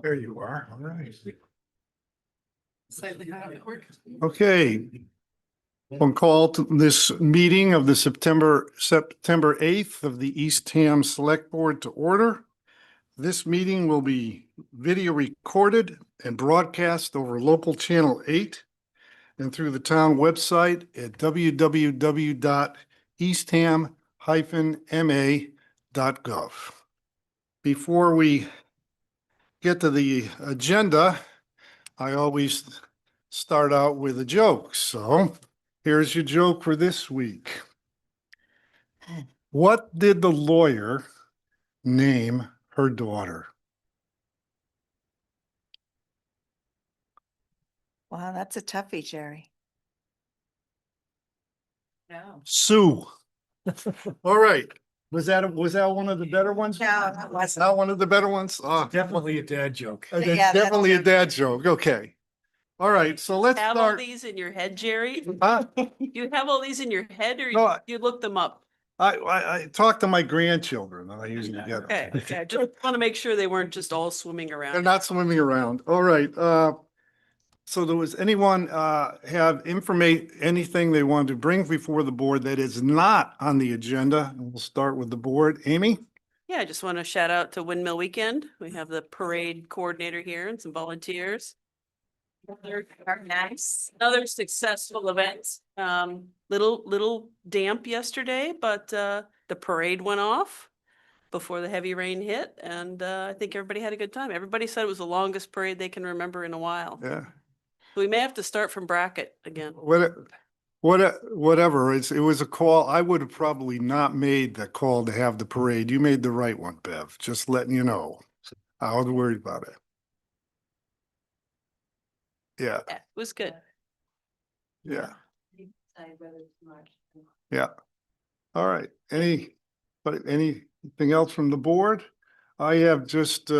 There you are. All right. Slightly awkward. Okay. On call to this meeting of the September 8th of the Eastham Select Board to order. This meeting will be video recorded and broadcast over local channel 8 and through the town website at www.eastham-ma.gov. Before we get to the agenda, I always start out with a joke. So here's your joke for this week. What did the lawyer name her daughter? Wow, that's a toughie, Jerry. No. Sue. All right. Was that one of the better ones? No, that wasn't. Not one of the better ones? Oh, Definitely a dad joke. it's Yeah, that's definitely a it. dad joke. Okay. All right. So let's Have all start. these in your head, Jerry? Huh? You have all these in your head or No, you look them up? I talk to my grandchildren and I usually get Okay, them. okay. Just want to make sure they weren't just all swimming They're around. not swimming around. All right. So does anyone have anything they want to bring before the board that is not on the agenda? And we'll start with the board. Amy? Yeah, I just want to shout out to Windmill Weekend. We have the parade coordinator here and some volunteers. Another successful event. Little damp yesterday, but the parade went off before the heavy rain hit, and I think everybody had a good time. Everybody said it was the longest parade they can remember in a while. Yeah. We may have to start from Brackett again. Whatever. It was a call. I would have probably not made the call to have the parade. You made the right one, Bev. Just letting you know. I was worried about it. Yeah. Yeah, it was good. Yeah. Yeah. All right. Anything else from the board? I have just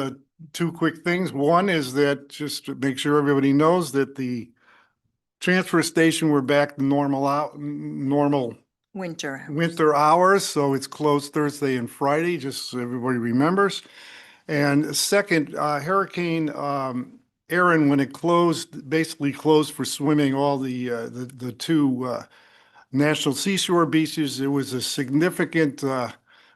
two quick things. One is that just to make sure everybody knows that the transfer station, we're back to normal Winter. hours. So it's closed Thursday and Friday, just so everybody remembers. And second, Hurricane Aaron, when it basically closed for swimming all the two National Seashore beaches, there was a significant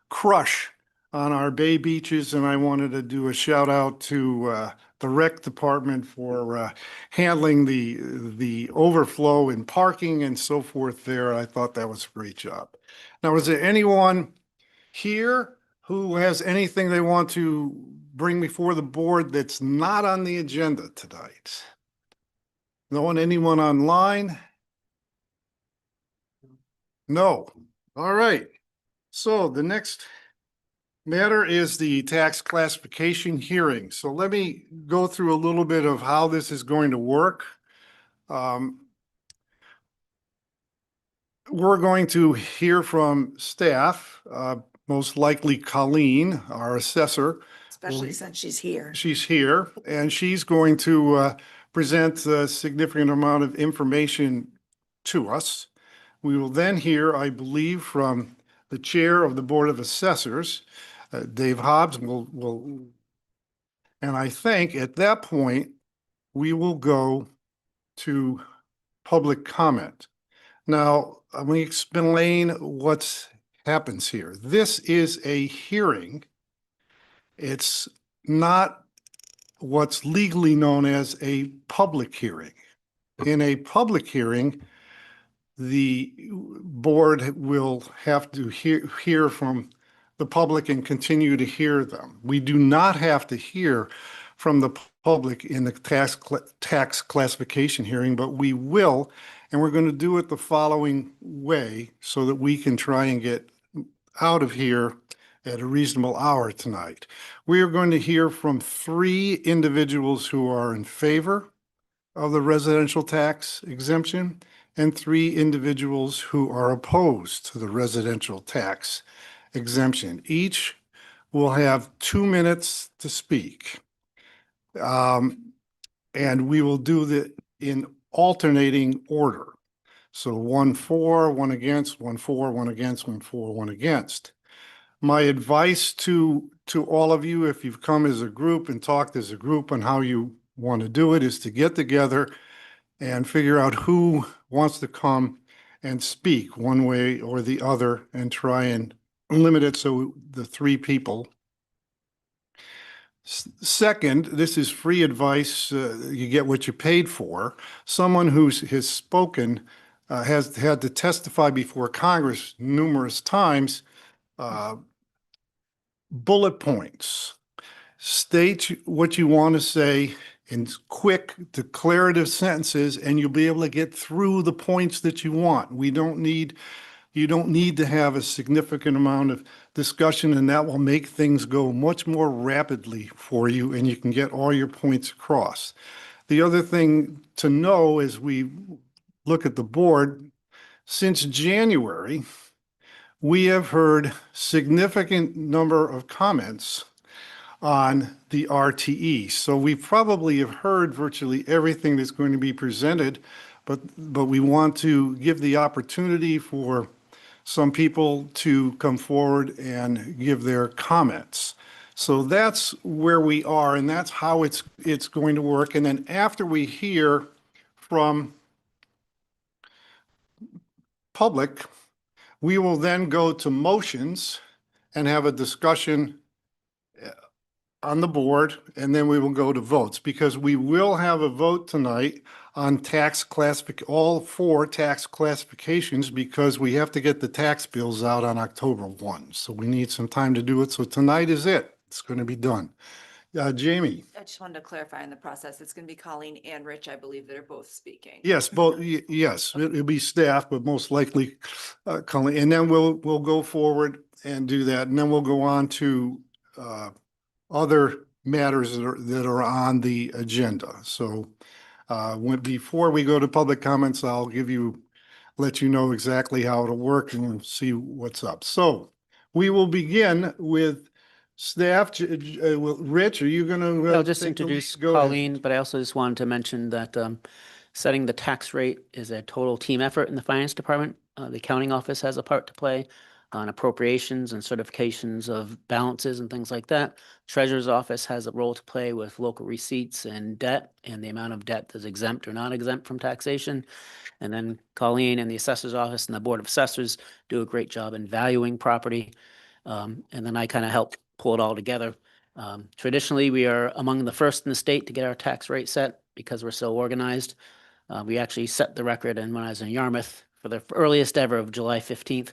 crush on our bay beaches, and I wanted to do a shout out to the rec department for handling the overflow in parking and so forth there. I thought that was a great job. Now, is there anyone here who has anything they want to bring before the board that's not on the agenda tonight? No one, anyone online? No. All right. So the next matter is the tax classification hearing. So let me go through a little bit of how this is going to work. We're going to hear from staff, most likely Colleen, our assessor. Especially since she's here. She's here, and she's going to present a significant amount of information to us. We will then hear, I believe, from the chair of the Board of Assessors, Dave Hobbs, and I think at that point, we will go to public comment. Now, let me explain what happens here. This is a hearing. It's not what's legally known as a public hearing. In a public hearing, the board will have to hear from the public and continue to hear them. We do not have to hear from the public in the tax classification hearing, but we will, and we're going to do it the following way so that we can try and get out of here at a reasonable hour tonight. We are going to hear from 3 individuals who are in favor of the residential tax exemption and 3 individuals who are opposed to the residential tax exemption. Each will have 2 minutes to speak. And we will do that in alternating order. So 1 for, 1 against, 1 for, 1 against, 1 for, 1 against. My advice to to all of you, if you've come as a group and talked as a group on how you want to do it, is to get together and figure out who wants to come and speak one way or the other and try and limit it so the 3 people. Second, this is free advice. You get what you paid for. Someone who has spoken, has had to testify before Congress numerous times. Bullet points. State what you want to say in quick, declarative sentences, and you'll be able to get through the points that you want. You don't need to have a significant amount of discussion, and that will make things go much more rapidly for you, and you can get all your points across. The other thing to know as we look at the board, since January, we have heard significant number of comments on the RTE. So we probably have heard virtually everything that's going to be presented, but we want to give the opportunity for some people to come forward and give their comments. So that's where we are, and that's how it's going to work. And then after we hear from public, we will then go to motions and have a discussion on the board, and then we will go to votes, because we will have a vote tonight on all 4 tax classifications, because we have to get the tax bills out on October 1. So we need some time to do it. So tonight is it. It's going to be done. Jamie? I just wanted to clarify in the process, it's going to be Colleen and Rich, I believe, that are both speaking. Yes, both, yes, it'll be staff, but most likely, Colleen, and then we'll go forward and do that. And then we'll go on to, other matters that are on the agenda. So before we go to public comments, I'll let you know exactly how it'll work, and we'll see what's up. So we will begin with staff. Rich, are you going to? I'll just introduce Colleen, but I also just wanted to mention that setting the tax rate is a total team effort in the finance department. The accounting office has a part to play on appropriations and certifications of balances and things like that. Treasurer's office has a role to play with local receipts and debt, and the amount of debt that's exempt or not exempt from taxation. And then Colleen and the assessor's office and the board of assessors do a great job in valuing property. And then I kind of help pull it all together. Traditionally, we are among the first in the state to get our tax rate set because we're so organized. We actually set the record, and when I was in Yarmouth, for the earliest ever of July 15th.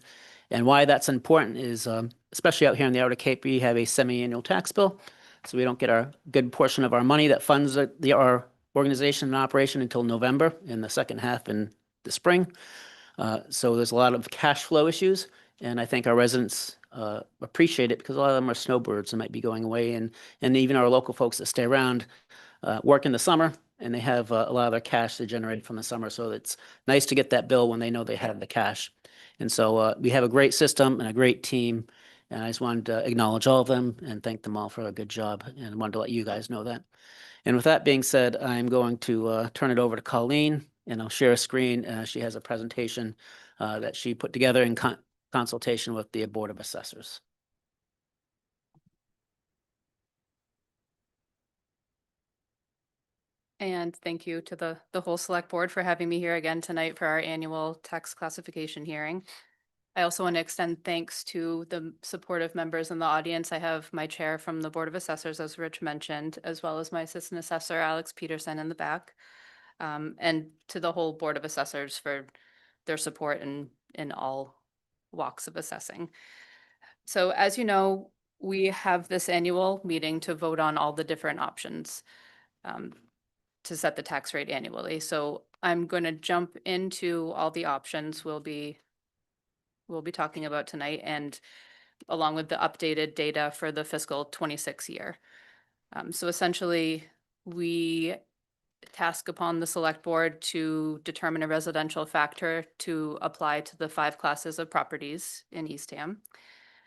And why that's important is, especially out here in the Outer Cape, we have a semi-annual tax bill. So we don't get our good portion of our money that funds our organization and operation until November, in the second half in the spring. So there's a lot of cash flow issues, and I think our residents appreciate it, because a lot of them are snowbirds that might be going away, and even our local folks that stay around work in the summer, and they have a lot of their cash they generated from the summer. So it's nice to get that bill when they know they have the cash. And so we have a great system and a great team, and I just wanted to acknowledge all of them and thank them all for a good job, and wanted to let you guys know that. And with that being said, I'm going to turn it over to Colleen, and I'll share a screen. She has a presentation that she put together in consultation with the Board of Assessors. And thank you to the whole select board for having me here again tonight for our annual tax classification hearing. I also want to extend thanks to the supportive members in the audience. I have my chair from the Board of Assessors, as Rich mentioned, as well as my assistant assessor, Alex Peterson, in the back. And to the whole Board of Assessors for their support in all walks of assessing. So as you know, we have this annual meeting to vote on all the different options to set the tax rate annually. So I'm going to jump into all the options we'll be talking about tonight, and along with the updated data for the fiscal 26 year. So essentially, we task upon the select board to determine a residential factor to apply to the 5 classes of properties in Eastham,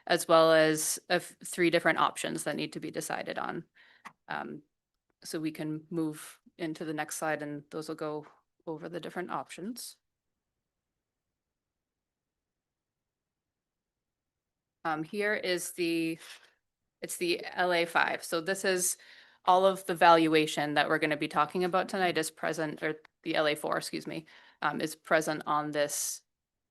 as well as 3 different options that need to be decided on. So we can move into the next slide, and those will go over the different options. Here is It's the LA5. So this is all of the valuation that we're going to be talking about tonight is present, or the LA4, excuse me, is present on this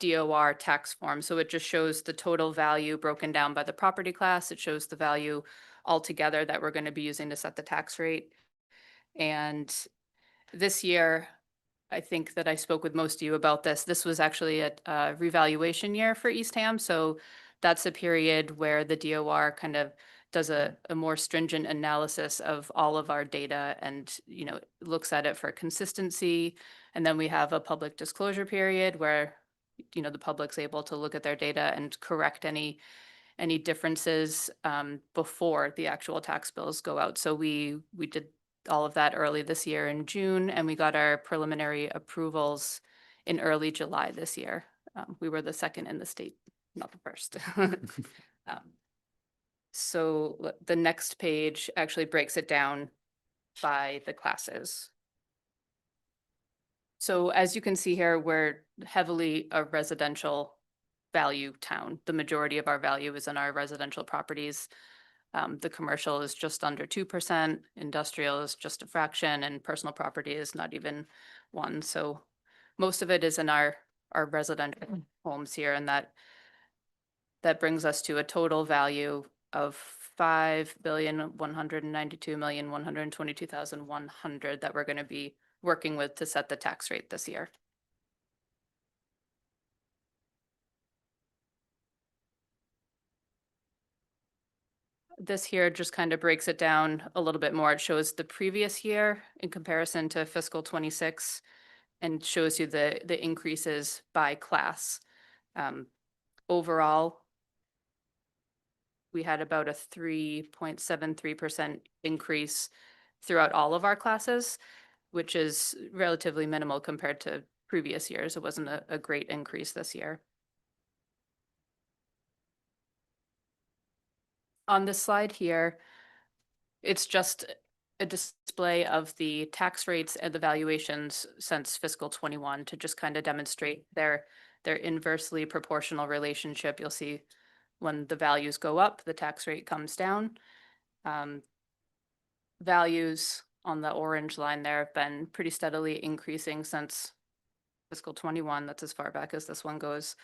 DOR tax form. So it just shows the total value broken down by the property class. It shows the value altogether that we're going to be using to set the tax rate. And this year, I think that I spoke with most of you about this. This was actually a revaluation year for Eastham. So that's a period where the DOR kind of does a more stringent analysis of all of our data and, you know, looks at it for consistency. And then we have a public disclosure period where, you know, the public's able to look at their data and correct any differences before the actual tax bills go out. So we did all of that early this year in June, and we got our preliminary approvals in early July this year. We were the second in the state, not the first. So the next page actually breaks it down by the classes. So as you can see here, we're heavily a residential value town. The majority of our value is in our residential properties. The commercial is just under 2%, industrial is just a fraction, and personal property is not even 1. So most of it is in our residential homes here, and that brings us to a total value of $5,192,122,100 that we're going to be working with to set the tax rate this year. This here just kind of breaks it down a little bit more. It shows the previous year in comparison to fiscal 26 and shows you the increases by class. Overall, we had about a 3.73% increase throughout all of our classes, which is relatively minimal compared to previous years. It wasn't a great increase this year. On this slide here, it's just a display of the tax rates and the valuations since fiscal 21 to just kind of demonstrate their inversely proportional relationship. You'll see when the values go up, the tax rate comes down. Values on the orange line there have been pretty steadily increasing since fiscal 21. That's as far back as this one goes.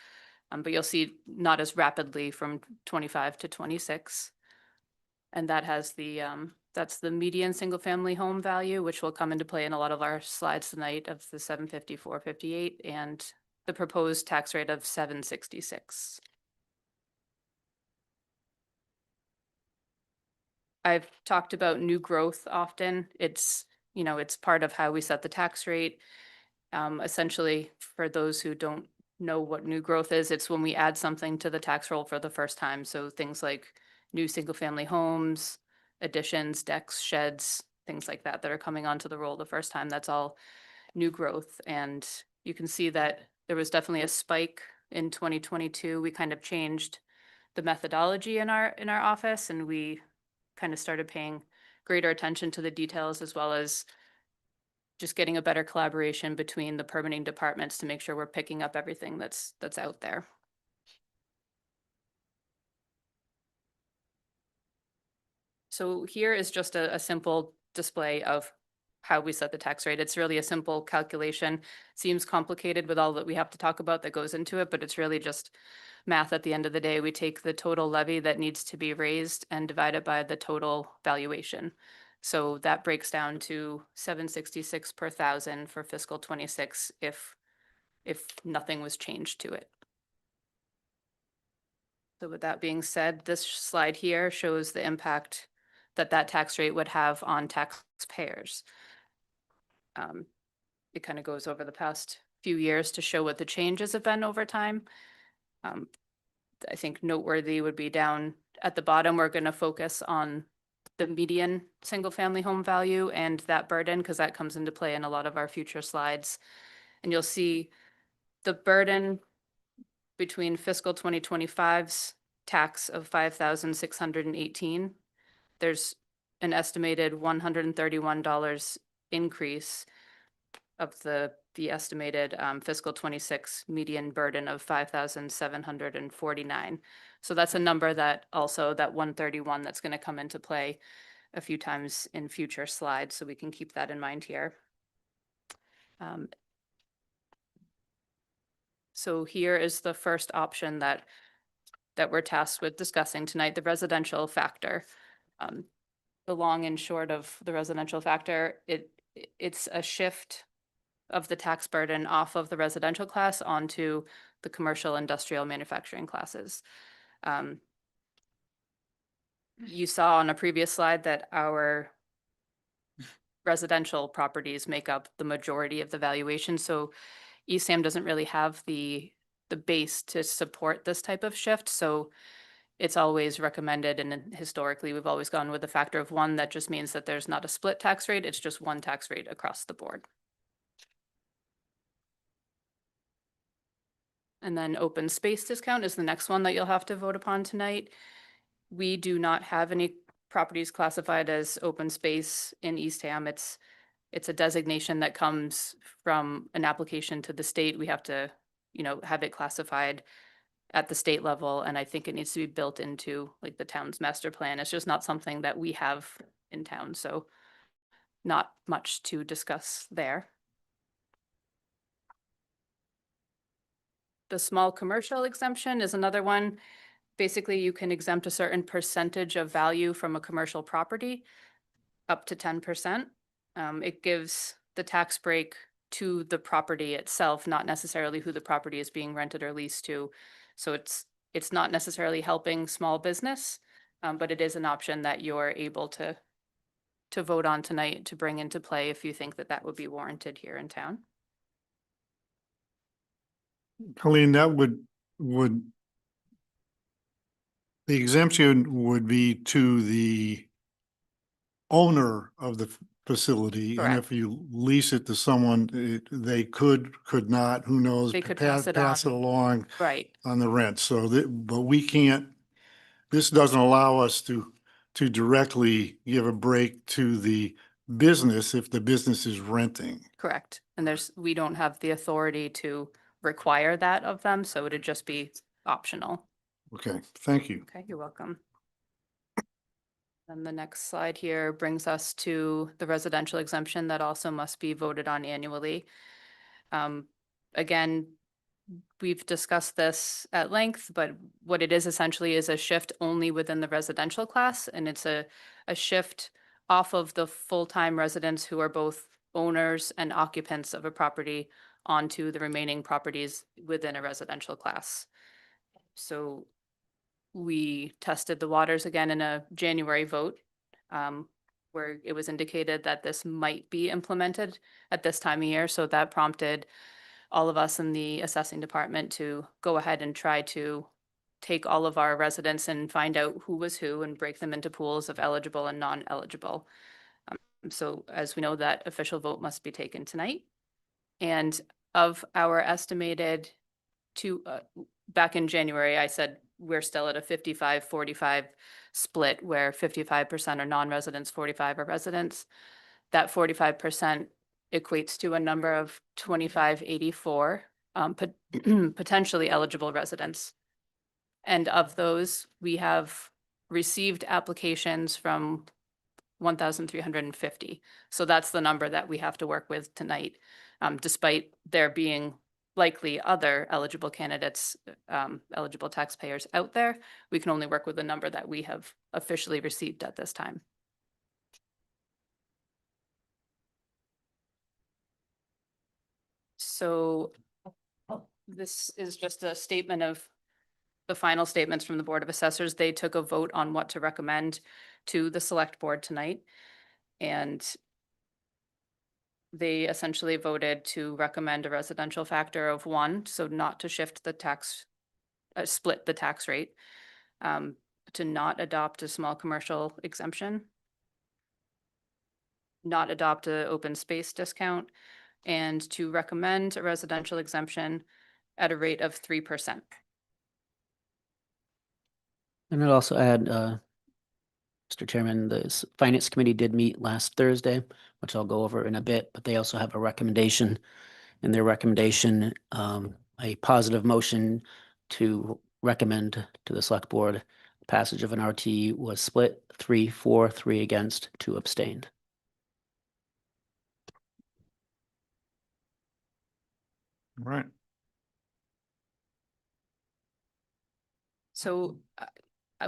But you'll see not as rapidly from 25 to 26. And that has the, that's the median single family home value, which will come into play in a lot of our slides tonight, of the 750, 458, and the proposed tax rate of 766. I've talked about new growth often. It's, you know, it's part of how we set the tax rate. Essentially, for those who don't know what new growth is, it's when we add something to the tax roll for the first time. So things like new single family homes, additions, decks, sheds, things like that are coming onto the roll the first time. That's all new growth. And you can see that there was definitely a spike in 2022. We kind of changed the methodology in our office, and we kind of started paying greater attention to the details, as well as just getting a better collaboration between the permitting departments to make sure we're picking up everything that's out there. So here is just a simple display of how we set the tax rate. It's really a simple calculation. Seems complicated with all that we have to talk about that goes into it, but it's really just math at the end of the day. We take the total levy that needs to be raised and divide it by the total valuation. So that breaks down to 766 per thousand for fiscal 26 if nothing was changed to it. So with that being said, this slide here shows the impact that tax rate would have on taxpayers. It kind of goes over the past few years to show what the changes have been over time. I think noteworthy would be down at the bottom. We're going to focus on the median single family home value and that burden, because that comes into play in a lot of our future slides. And you'll see the burden between fiscal 2025's tax of $5,618. There's an estimated $131 increase of the estimated fiscal 26 median burden of $5,749. So that's a number that also, that 131, that's going to come into play a few times in future slides, so we can keep that in mind here. So here is the first option that we're tasked with discussing tonight, the residential factor. The long and short of the residential factor, it's a shift of the tax burden off of the residential class onto the commercial, industrial, manufacturing classes. You saw on a previous slide that our residential properties make up the majority of the valuation, so Eastham doesn't really have the base to support this type of shift, so it's always recommended, and then historically, we've always gone with a factor of 1. That just means that there's not a split tax rate, it's just one tax rate across the board. And then open space discount is the next one that you'll have to vote upon tonight. We do not have any properties classified as open space in Eastham. It's a designation that comes from an application to the state. We have to, have it classified at the state level, and I think it needs to be built into like the town's master plan. It's just not something that we have in town, so not much to discuss there. The small commercial exemption is another one. Basically, you can exempt a certain percentage of value from a commercial property, up to 10%. It gives the tax break to the property itself, not necessarily who the property is being rented or leased to. So it's not necessarily helping small business, but it is an option that you're able to vote on tonight to bring into play if you think that that would be warranted here in town. Colleen, that would, the exemption would be to the owner of the facility. And if Correct. you lease it to someone, they could not, who knows? They could pass it on. along Right. on the rent. So that, but we can't, this doesn't allow us to directly give a break to the business if the business is renting. Correct. And we don't have the authority to require that of them, so it'd just be optional. Okay, thank you. Okay, you're welcome. And the next slide here brings us to the residential exemption that also must be voted on annually. Again, we've discussed this at length, but what it is essentially is a shift only within the residential class, and it's a shift off of the full-time residents who are both owners and occupants of a property onto the remaining properties within a residential class. So we tested the waters again in a January vote, where it was indicated that this might be implemented at this time of year. So that prompted all of us in the assessing department to go ahead and try to take all of our residents and find out who was who and break them into pools of eligible and non-eligible. So as we know, that official vote must be taken tonight. And of our estimated back in January, I said we're still at a 55-45 split where 55% are non-residents, 45 are residents. That 45% equates to a number of 2,584 potentially eligible residents. And of those, we have received applications from 1,350. So that's the number that we have to work with tonight, despite there being likely other eligible candidates, eligible taxpayers out there. We can only work with the number that we have officially received at this time. So this is just a statement of the final statements from the Board of Assessors. They took a vote on what to recommend to the Select Board tonight. And they essentially voted to recommend a residential factor of 1, so not to shift the tax, split the tax rate, to not adopt a small commercial exemption, not adopt an open space discount, and to recommend a residential exemption at a rate of 3%. And I'd also add, Mr. Chairman, the Finance Committee did meet last Thursday, which I'll go over in a bit, but they also have a recommendation. In their recommendation, a positive motion to recommend to the select board passage of an RTE was split 3-4, 3 against, 2 abstained. Right. So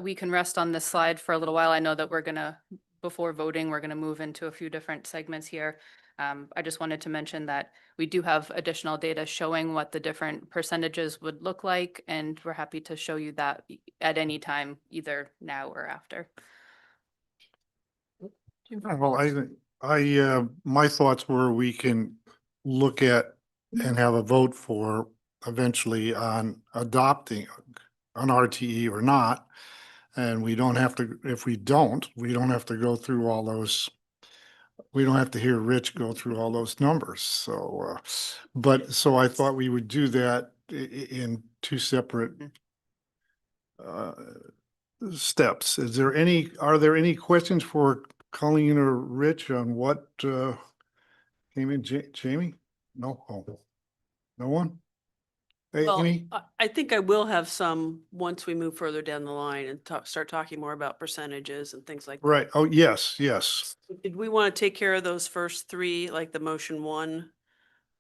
we can rest on this slide for a little while. I know that we're gonna, before voting, we're gonna move into a few different segments here. I just wanted to mention that we do have additional data showing what the different percentages would look like, and we're happy to show you that at any time, either now or after. Well, my thoughts were we can look at and have a vote for eventually on adopting an RTE or not. And we don't have to, if we don't, we don't have to go through all those. We don't have to hear Rich go through all those numbers. So, so I thought we would do that in two separate steps. Are there any questions for Colleen or Rich on what came in? Jamie? No? Oh, no one? Hey, Well, Amy? I think I will have some once we move further down the line and start talking more about percentages and things like that. Right. Oh, yes, yes. Did we want to take care of those first three, like the motion one?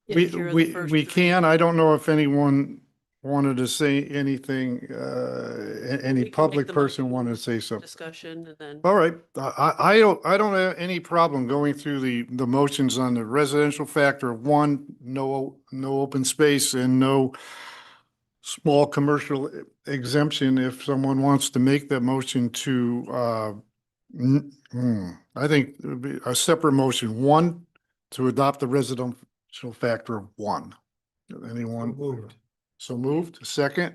We, Take care of the we, first we three? can. I don't know if anyone wanted to say anything, any We can make public the person motion wanted to say something. Discussion and then. All right, I don't have any problem going through the motions on the residential factor of 1, no open space and no small commercial exemption. If someone wants to make that motion to, I think it would be a separate motion, 1, to adopt the residential factor of 1. Anyone? Moved. So moved. Second,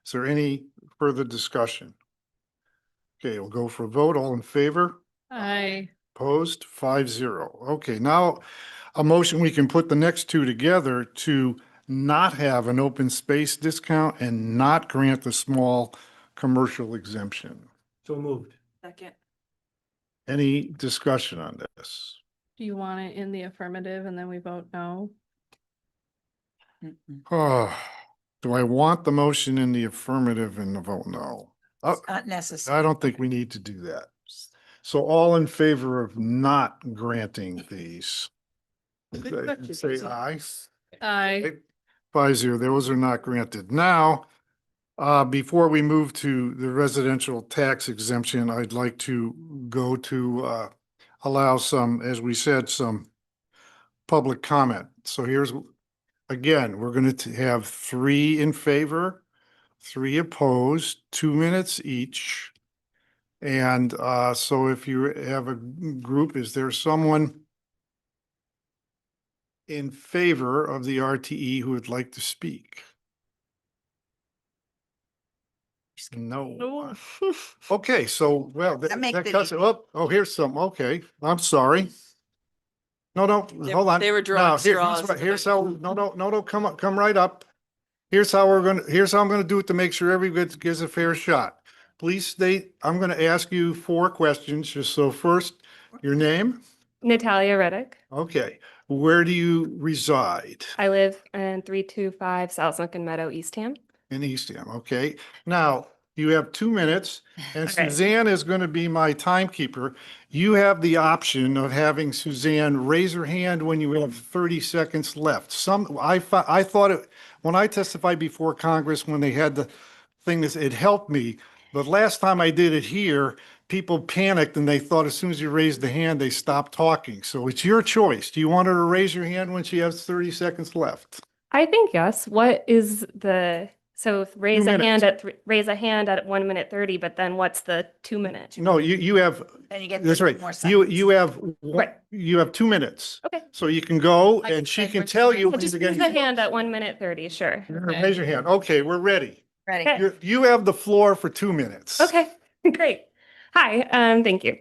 is there any further discussion? Okay, we'll go for a vote. All in favor? Aye. Opposed? 5-0. Okay, now a motion, we can put the next two together to not have an open space discount and not grant the small commercial exemption. So moved. Second. Any discussion on this? Do you want it in the affirmative and then we vote no? Oh, do I want the motion in the affirmative and the vote no? It's not necessary. I don't think we need to do that. So all in favor of not granting these? Good question, Say Susan. aye. Aye. 5-0, those are not granted. Now, before we move to the residential tax exemption, I'd like to go to allow some, as we said, some public comment. So here's, again, we're going to have 3 in favor, 3 opposed, 2 minutes each. And so if you have a group, is there someone in favor of the RTE who would like to speak? No. No. Okay, so, well, That make that the- cuts it. Oh, here's some. Okay, I'm sorry. No, hold on. They were drawing Now, straws. Here's how, no, come right up. Here's how I'm gonna do it to make sure everybody gets a fair shot. Please state, I'm gonna ask you 4 questions, just so first, your name? Natalia Reddick. Okay, where do you reside? I live in 325 South Sunken Meadow, Eastham. In Eastham, okay. Now, you have 2 minutes, and Okay. Suzanne is going to be my timekeeper. You have the option of having Suzanne raise her hand when you have 30 seconds left. I thought it, when I testified before Congress, when they had the thing, it helped me. But last time I did it here, people panicked and they thought as soon as you raised the hand, they stopped talking. So it's your choice. Do you want her to raise your hand when she has 30 seconds left? I think yes. What is the, so raise a minutes. hand at, raise a hand at 1 minute 30, but then what's the 2 minute? No, you have, Then you get that's 30 right. more You seconds. have, Right. you have 2 minutes. Okay. So you can go I can and she say can first tell thing. you. So when just to raise get- a hand at 1 minute 30, sure. Raise your hand. Okay, we're ready. Ready? Okay. You have the floor for 2 minutes. Okay, great. Hi, thank you.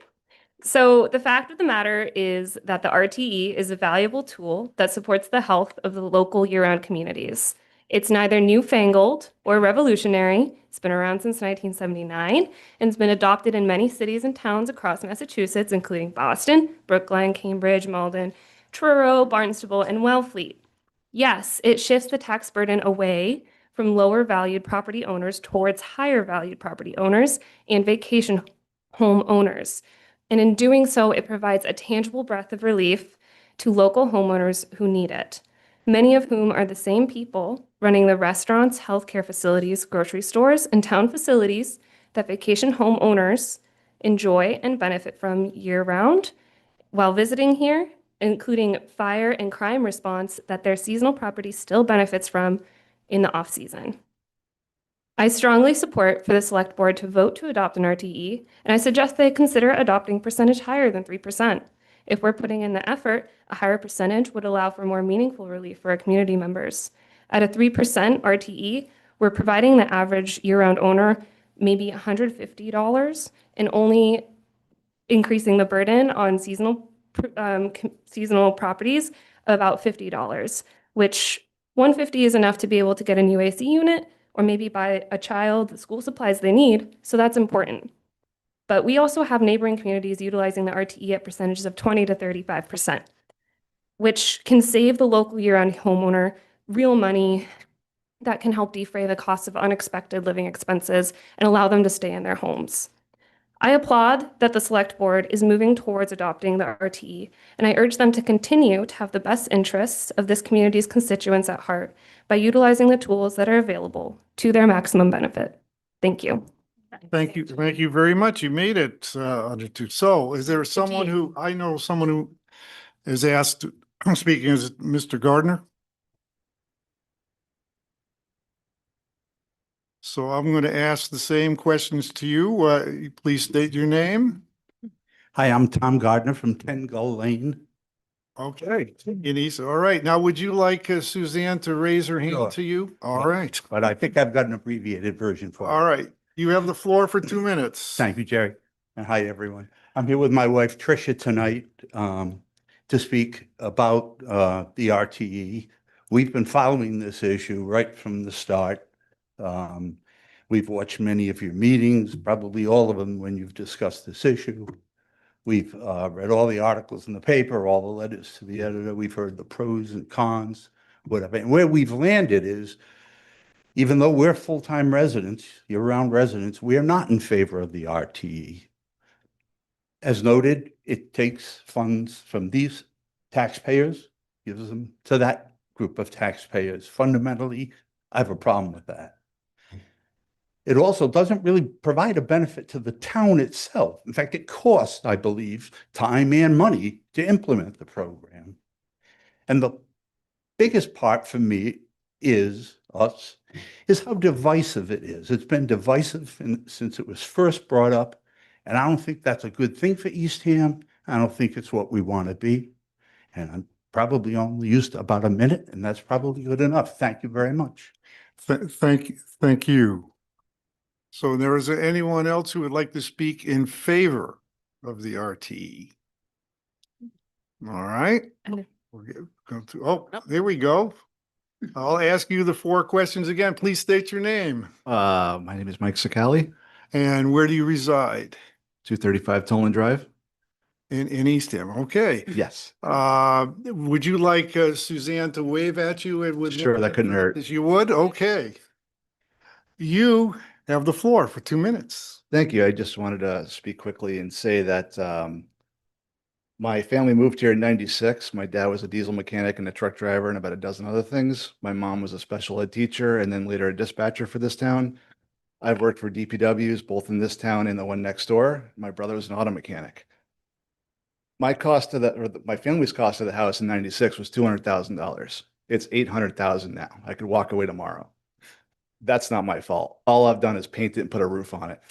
So the fact of the matter is that the RTE is a valuable tool that supports the health of the local year-round communities. It's neither newfangled or revolutionary. It's been around since 1979 and it's been adopted in many cities and towns across Massachusetts, including Boston, Brookline, Cambridge, Malden, Truro, Barnstable, and Wellfleet. Yes, it shifts the tax burden away from lower valued property owners towards higher valued property owners and vacation home owners. And in doing so, it provides a tangible breath of relief to local homeowners who need it, many of whom are the same people running the restaurants, healthcare facilities, grocery stores, and town facilities that vacation home owners enjoy and benefit from year-round while visiting here, including fire and crime response that their seasonal property still benefits from in the off-season. I strongly support for the Select Board to vote to adopt an RTE, and I suggest they consider adopting percentage higher than 3%. If we're putting in the effort, a higher percentage would allow for more meaningful relief for our community members. At a 3% RTE, we're providing the average year-round owner maybe $150 and only increasing the burden on seasonal properties about $50, which $150 is enough to be able to get a new AC unit or maybe buy a child the school supplies they need, so that's important. But we also have neighboring communities utilizing the RTE at percentages of 20 to 35%, which can save the local year-round homeowner real money that can help defray the cost of unexpected living expenses and allow them to stay in their homes. I applaud that the Select Board is moving towards adopting the RTE, and I urge them to continue to have the best interests of this community's constituents at heart by utilizing the tools that are available to their maximum benefit. Thank you. Thank you. Thank you very much. You made it under two. So is there someone who, I know someone who is asked, speaking as Mr. Gardner? So I'm going to ask the same questions to you. Please state your name. Hi, I'm Tom Gardner from 10 Gull Lane. Okay. Denise, all right. Now, would you like Suzanne to raise her Sure. hand to you? All right. But I think I've got an abbreviated version for it. All right. You have the floor for 2 minutes. Thank you, Jerry. And hi, everyone. I'm here with my wife Tricia tonight to speak about the RTE. We've been following this issue right from the start. We've watched many of your meetings, probably all of them when you've discussed this issue. We've read all the articles in the paper, all the letters to the editor. We've heard the pros and cons, whatever. And where we've landed is, even though we're full-time residents, year-round residents, we are not in favor of the RTE. As noted, it takes funds from these taxpayers, gives them to that group of taxpayers. Fundamentally, I have a problem with that. It also doesn't really provide a benefit to the town itself. In fact, it costs, I believe, time and money to implement the program. And the biggest part for me is how divisive it is. It's been divisive since it was first brought up, and I don't think that's a good thing for Eastham. I don't think it's what we want to be. And I'm probably only used about a minute, and that's probably good enough. Thank you very much. Thank you. So there is anyone else who would like to speak in favor of the RTE? All right. We're going to, oh, there we go. I'll ask you the 4 questions again. Please state your name. My name is Mike Sicali, And where do you reside? 235 Toland Drive. In Eastham. Okay. Yes. Would you like Suzanne to wave at you? It would. Sure, that couldn't hurt. You would? Okay. You have the floor for 2 minutes. Thank you. I just wanted to speak quickly and say that my family moved here in '96. My dad was a diesel mechanic and a truck driver and about a dozen other things. My mom was a special ed teacher and then later a dispatcher for this town. I've worked for DPWs, both in this town and the one next door. My brother was an auto mechanic. My cost of my family's cost of the house in '96 was $200,000. It's $800,000 now. I could walk away tomorrow. That's not my fault. All I've done is paint it and put a roof on it.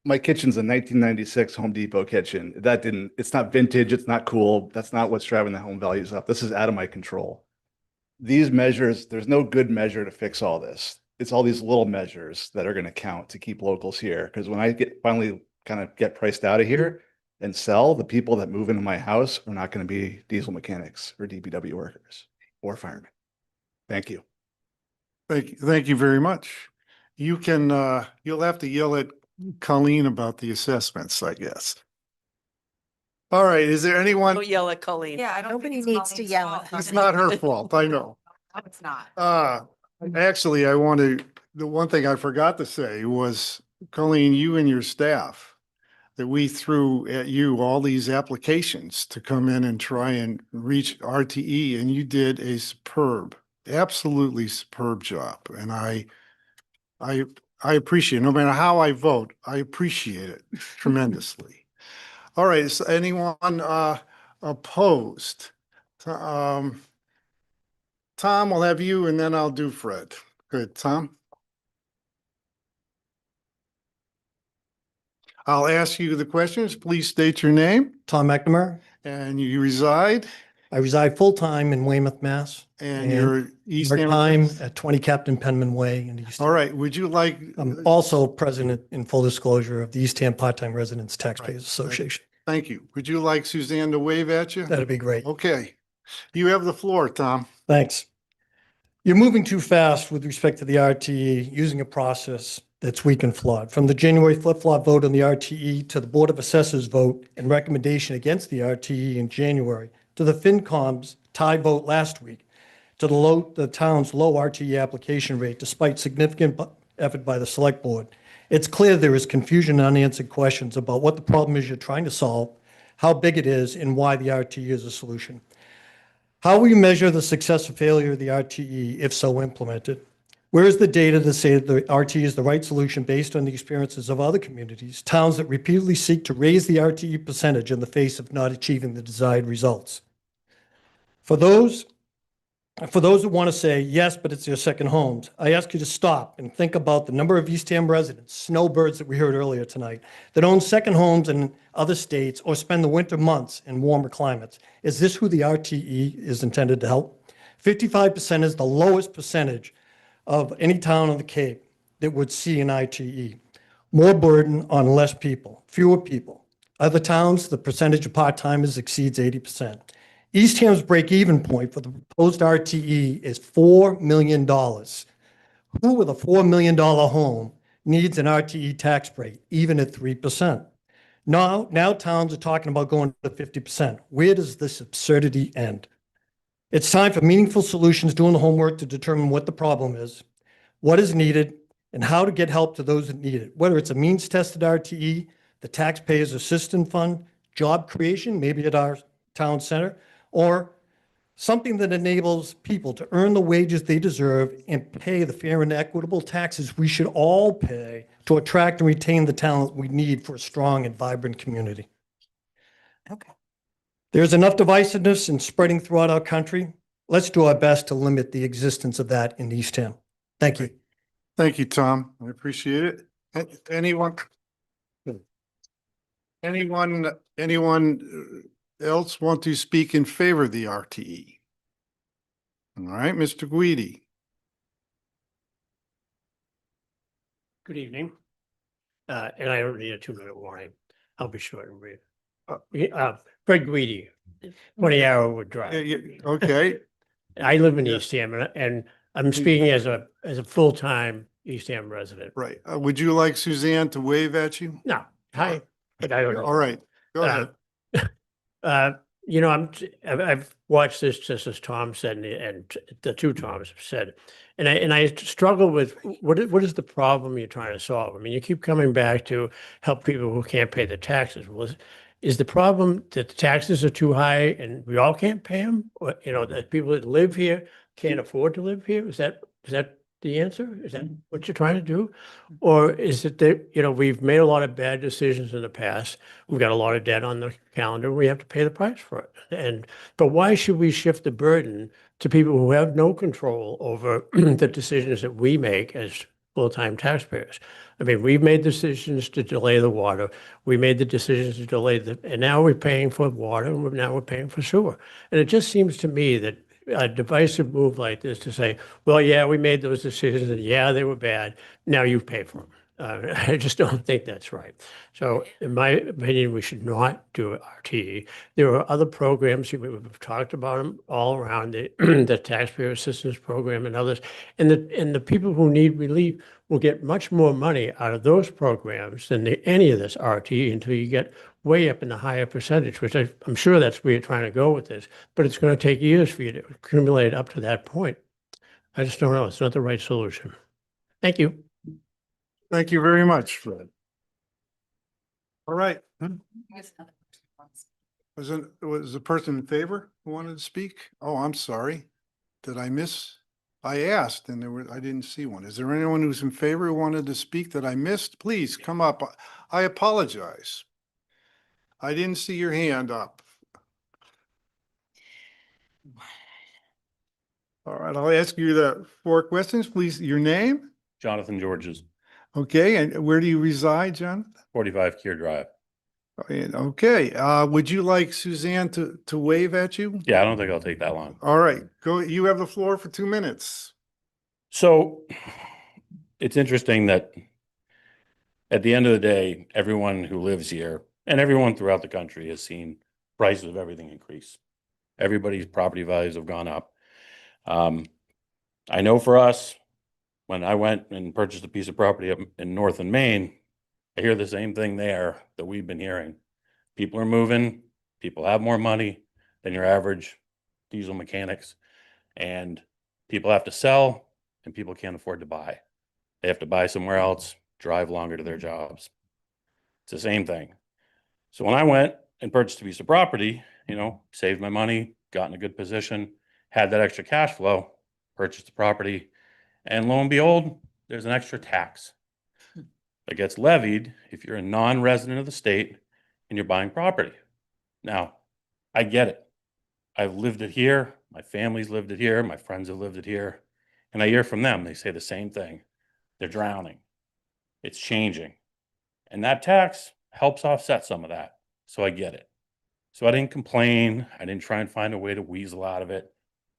My kitchen's a 1996 Home Depot kitchen. It's not vintage. It's not cool. That's not what's driving the home values up. This is out of my control. These measures, there's no good measure to fix all this. It's all these little measures that are going to count to keep locals here. Because when I finally kind of get priced out of here and sell, the people that move into my house are not going to be diesel mechanics or DPW workers or firemen. Thank you. Thank you very much. You can, you'll have to yell at Colleen about the assessments, I guess. All right, is there anyone? Don't yell at Colleen. Yeah, I don't Nobody think it's needs to Colleen's yell fault. at It's not her fault, I know. No, it's not. Actually, the one thing I forgot to say was, Colleen, you and your staff, that we threw at you all these applications to come in and try and reach RTE, and you did a absolutely superb job. And I appreciate it. No matter how I vote, I appreciate it tremendously. All right, is anyone opposed? Tom, we'll have you and then I'll do Fred. Good, Tom? I'll ask you the questions. Please state your name Tom McNamara. and you reside I reside full-time in Weymouth, Mass. and your Eastham. Part-time at 20 Captain Penman Way in Eastham. All right, would you like? I'm also president, in full disclosure, of the Eastham Part-Time Residents Taxpayers Association. Thank you. Would you like Suzanne to wave at you? That'd be great. Okay. You have the floor, Tom. Thanks. You're moving too fast with respect to the RTE, using a process that's weak and flawed. From the January flip-flop vote on the RTE to the Board of Assessors vote and recommendation against the RTE in January, to the FinCom's tie vote last week, to the town's low RTE application rate despite significant effort by the Select Board. It's clear there is confusion and unanswered questions about what the problem is you're trying to solve, how big it is, and why the RTE is a solution. How will you measure the success or failure of the RTE if so implemented? Where is the data to say that the RTE is the right solution based on the experiences of other communities, towns that repeatedly seek to raise the RTE percentage in the face of not achieving the desired results? For those who want to say, yes, but it's their second homes, I ask you to stop and think about the number of Eastham residents, snowbirds that we heard earlier tonight, that own second homes in other states or spend the winter months in warmer climates. Is this who the RTE is intended to help? 55% is the lowest percentage of any town on the Cape that would see an RTE. More burden on less people, fewer people. Other towns, the percentage of part-timers exceeds 80%. Eastham's break-even point for the proposed RTE is $4 million. Who with a $4 million home needs an RTE tax break, even at 3%? Now towns are talking about going to 50%. Where does this absurdity end? It's time for meaningful solutions, doing the homework to determine what the problem is, what is needed, and how to get help to those that need it. Whether it's a means-tested RTE, the Taxpayers Assistance Fund, job creation, maybe at our town center, or something that enables people to earn the wages they deserve and pay the fair and equitable taxes we should all pay to attract and retain the talent we need for a strong and vibrant community. Okay. There's enough divisiveness and spreading throughout our country. Let's do our best to limit the existence of that in Eastham. Thank you. Thank you, Tom. I appreciate it. Anyone else want to speak in favor of the RTE? All right, Mr. Guidi. Good evening. And I don't need a 2-minute warning. I'll be short and brief. Fred Guidi, 20 Arrowwood Drive. Okay, I live in Yes. Eastham and I'm speaking as a full-time Eastham resident. right. Would you like Suzanne to wave at you? No, hi, but I don't know. All right, go ahead. You know, I've watched this just as Tom said, and the two Toms have said, and I struggle with what is the problem you're trying to solve? I mean, you keep coming back to help people who can't pay the taxes. Well, is the problem that the taxes are too high and we all can't pay them? Or, you know, that people that live here can't afford to live here? Is that the answer? Is that what you're trying to do? Or is it that, you know, we've made a lot of bad decisions in the past. We've got a lot of debt on the calendar. We have to pay the price for it. But why should we shift the burden to people who have no control over the decisions that we make as full-time taxpayers? I mean, we've made decisions to delay the water. We made the decisions to delay and now we're paying for water and now we're paying for sewer. And it just seems to me that a divisive move like this to say, well, yeah, we made those decisions and yeah, they were bad. Now you pay for them. I just don't think that's right. So in my opinion, we should not do RTE. There are other programs, we've talked about them all around, the Taxpayer Assistance Program and others. And the people who need relief will get much more money out of those programs than any of this RTE until you get way up in the higher percentage, which I'm sure that's where you're trying to go with this, but it's going to take years for you to accumulate up to that point. I just don't know. It's not the right solution. Thank you. Thank you very much, Fred. All right. Was the person in favor who wanted to speak? Oh, I'm sorry. Did I miss? I asked and I didn't see one. Is there anyone who's in favor who wanted to speak that I missed? Please come up. I apologize. I didn't see your hand up. All right, I'll ask you the 4 questions, please. Your name? Jonathan Georges, Okay, and where do you reside, Jonathan? 45 Kier Drive. Okay, would you like Suzanne to wave at you? Yeah, I don't think I'll take that long. All right, go. You have the floor for 2 minutes. So it's interesting that at the end of the day, everyone who lives here and everyone throughout the country has seen prices of everything increase. Everybody's property values have gone up. I know for us, when I went and purchased a piece of property up in Northern Maine, I hear the same thing there that we've been hearing. People are moving, people have more money than your average diesel mechanics, and people have to sell and people can't afford to buy. They have to buy somewhere else, drive longer to their jobs. It's the same thing. So when I went and purchased a piece of property, saved my money, got in a good position, had that extra cash flow, purchased the property, and lo and behold, there's an extra tax that gets levied if you're a non-resident of the state and you're buying property. Now, I get it. I've lived it here. My family's lived it here. My friends have lived it here. And I hear from them, they say the same thing. They're drowning. It's changing. And that tax helps offset some of that. So I get it. So I didn't complain. I didn't try and find a way to weasel out of it.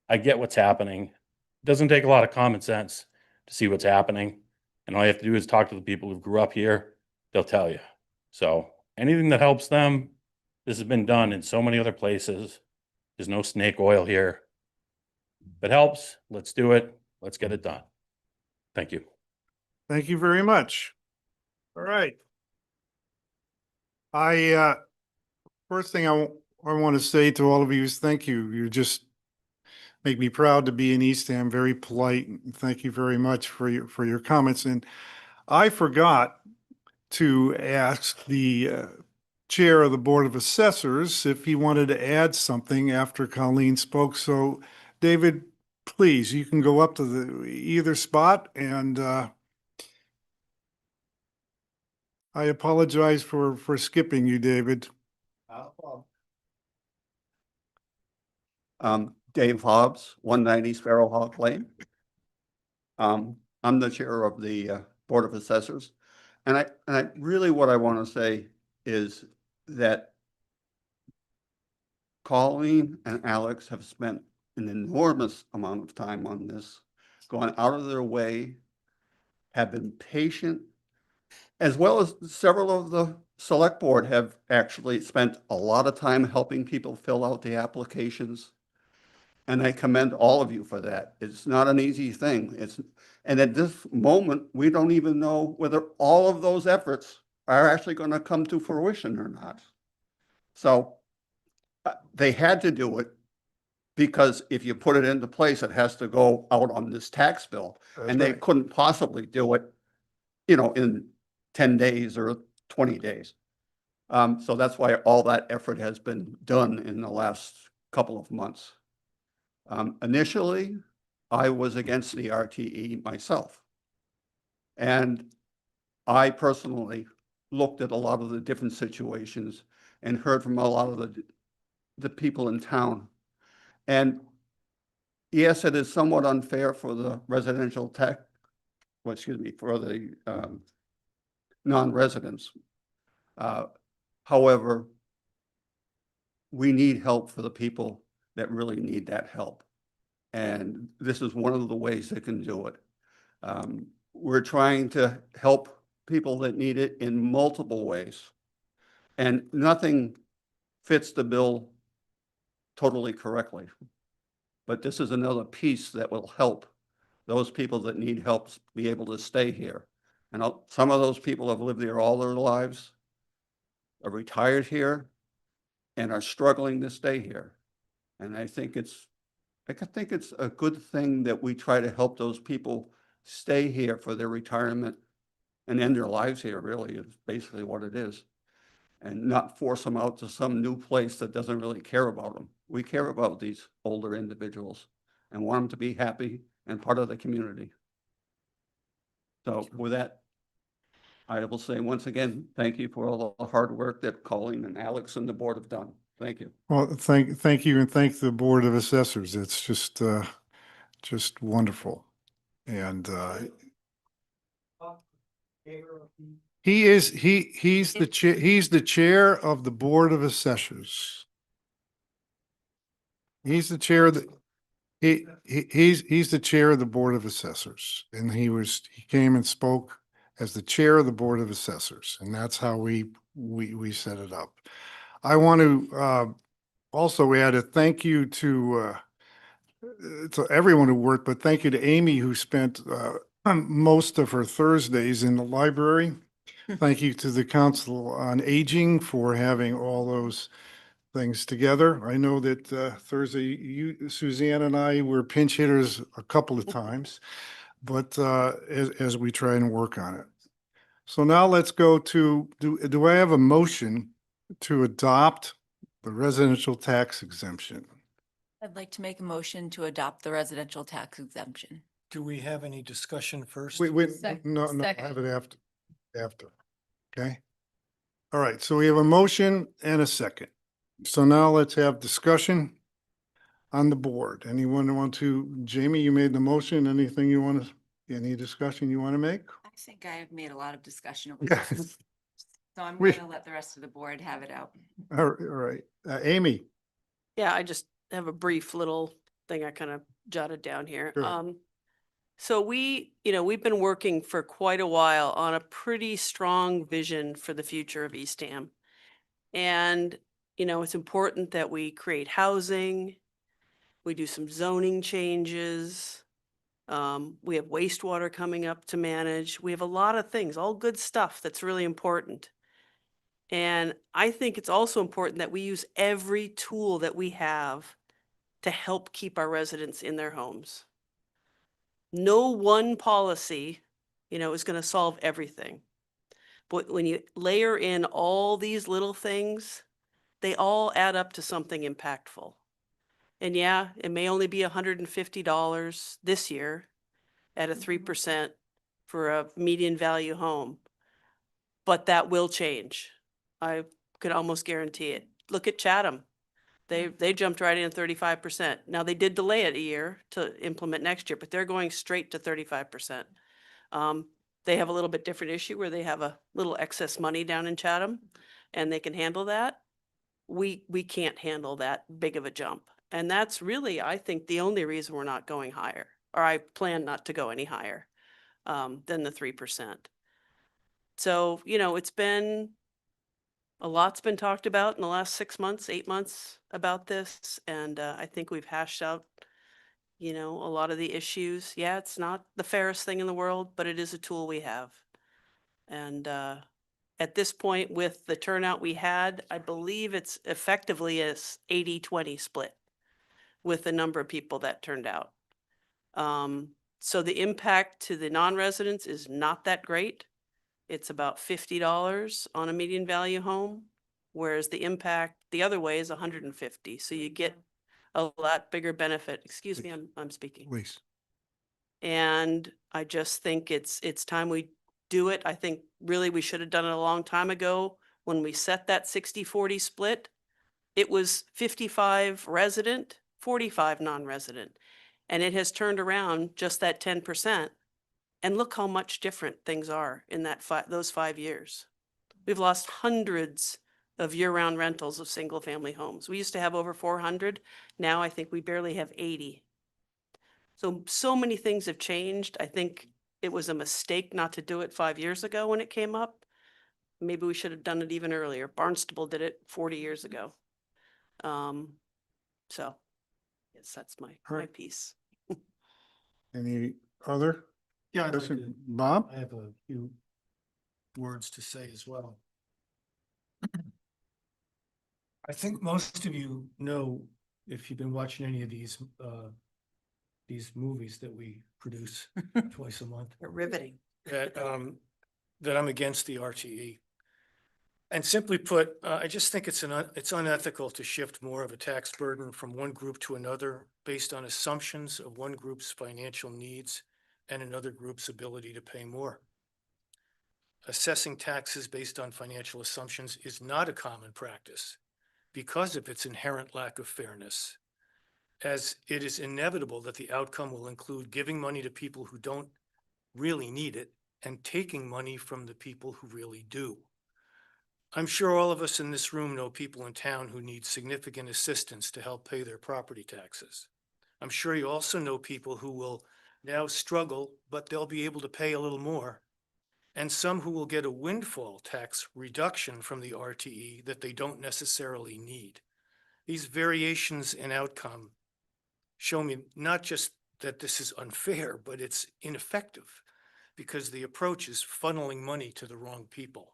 I get what's happening. It doesn't take a lot of common sense to see what's happening. And all you have to do is talk to the people who grew up here. They'll tell you. So anything that helps them, this has been done in so many other places. There's no snake oil here. If it helps, let's do it. Let's get it done. Thank you. Thank you very much. All right. First thing I want to say to all of you is thank you. You just make me proud to be in Eastham, very polite. Thank you very much for your comments. And I forgot to ask the chair of the Board of Assessors if he wanted to add something after Colleen spoke. So David, please, you can go up to either spot, and I apologize for skipping you, David. Dave Hobbs, 190 Sparrowhawk Lane. I'm the chair of the Board of Assessors. And I really, what I want to say is that Colleen and Alex have spent an enormous amount of time on this, gone out of their way, have been patient, as well as several of the select board have actually spent a lot of time helping people fill out the applications. And I commend all of you for that. It's not an easy thing. And at this moment, we don't even know whether all of those efforts are actually going to come to fruition or not. So they had to do it because if you put it into place, it has to go out on this tax bill. And they couldn't possibly do it, in 10 days or 20 days. So that's why all that effort has been done in the last couple of months. Initially, I was against the RTE myself. And I personally looked at a lot of the different situations and heard from a lot of the people in town. And yes, it is somewhat unfair for the residential tax, for the non-residents. However, we need help for the people that really need that help. And this is one of the ways they can do it. We're trying to help people that need it in multiple ways. And nothing fits the bill totally correctly. But this is another piece that will help those people that need help be able to stay here. And some of those people have lived here all their lives, are retired here, and are struggling to stay here. And I think it's I think it's a good thing that we try to help those people stay here for their retirement and end their lives here, really, is basically what it is. And not force them out to some new place that doesn't really care about them. We care about these older individuals and want them to be happy and part of the community. So with that, I will say once again, thank you for all the hard work that Colleen and Alex and the board have done. Thank you. Well, thank you, and thank the Board of Assessors. It's just wonderful. And he's the chair of the Board of Assessors. He's the chair of the, he's the chair of the Board of Assessors, and he came and spoke as the chair of the Board of Assessors, and that's how we set it up. I want to also add a thank you to everyone who worked, but thank you to Amy, who spent most of her Thursdays in the library. Thank you to the Council on Aging for having all those things together. I know that Thursday, you, Suzanne, and I were pinch hitters a couple of times, but as we try and work on it. So now let's go to, do I have a motion to adopt the residential tax exemption? I'd like to make a motion to adopt the residential tax exemption. Do we have any discussion first? Wait, Sec- no, I second. have it after. Okay. All right, so we have a motion and a second. So now let's have discussion on the board. Anyone want to, Jamie, you made the motion. Anything you want to, any discussion you want to make? I think I have made a lot of discussion over Yeah. this, so I'm We- going to let the rest of the board have it out. All right, Amy. Yeah, I just have a brief little thing I kind of jotted down here. Sure. So we've been working for quite a while on a pretty strong vision for the future of Eastham. And, it's important that we create housing, we do some zoning changes. We have wastewater coming up to manage. We have a lot of things, all good stuff that's really important. And I think it's also important that we use every tool that we have to help keep our residents in their homes. No one policy, is going to solve everything. But when you layer in all these little things, they all add up to something impactful. And yeah, it may only be $150 this year at a 3% for a median value home, but that will change. I could almost guarantee it. Look at Chatham. They jumped right in 35%. Now they did delay it a year to implement next year, but they're going straight to 35%. They have a little bit different issue where they have a little excess money down in Chatham and they can handle that. We can't handle that big of a jump. And that's really, I think, the only reason we're not going higher, or I plan not to go any higher than the 3%. So, a lot's been talked about in the last 6 months, 8 months about this. And I think we've hashed out, a lot of the issues. Yeah, it's not the fairest thing in the world, but it is a tool we have. And at this point, with the turnout we had, I believe it's effectively a 80-20 split with the number of people that turned out. So the impact to the non-residents is not that great. It's about $50 on a median value home, whereas the impact the other way is 150. So you get a lot bigger benefit. Excuse me, I'm speaking. Please. And I just think it's time we do it. I think really we should have done it a long time ago when we set that 60-40 split. It was 55 resident, 45 non-resident, and it has turned around just that 10%. And look how much different things are in those 5 years. We've lost hundreds of year-round rentals of single-family homes. We used to have over 400. Now I think we barely have 80. So many things have changed. I think it was a mistake not to do it 5 years ago when it came up. Maybe we should have done it even earlier. Barnstable did it 40 years ago. So yes, that's my right. piece. Any other? Yeah, Question? Bob? I have a few words to say as well. I think most of you know if you've been watching any of these movies that we produce twice a month, They're riveting. that, that I'm against the RTE. And simply put, I just think it's unethical to shift more of a tax burden from one group to another based on assumptions of one group's financial needs and another group's ability to pay more. Assessing taxes based on financial assumptions is not a common practice because of its inherent lack of fairness, as it is inevitable that the outcome will include giving money to people who don't really need it and taking money from the people who really do. I'm sure all of us in this room know people in town who need significant assistance to help pay their property taxes. I'm sure you also know people who will now struggle, but they'll be able to pay a little more, and some who will get a windfall tax reduction from the RTE that they don't necessarily need. These variations in outcome show me not just that this is unfair, but it's ineffective because the approach is funneling money to the wrong people.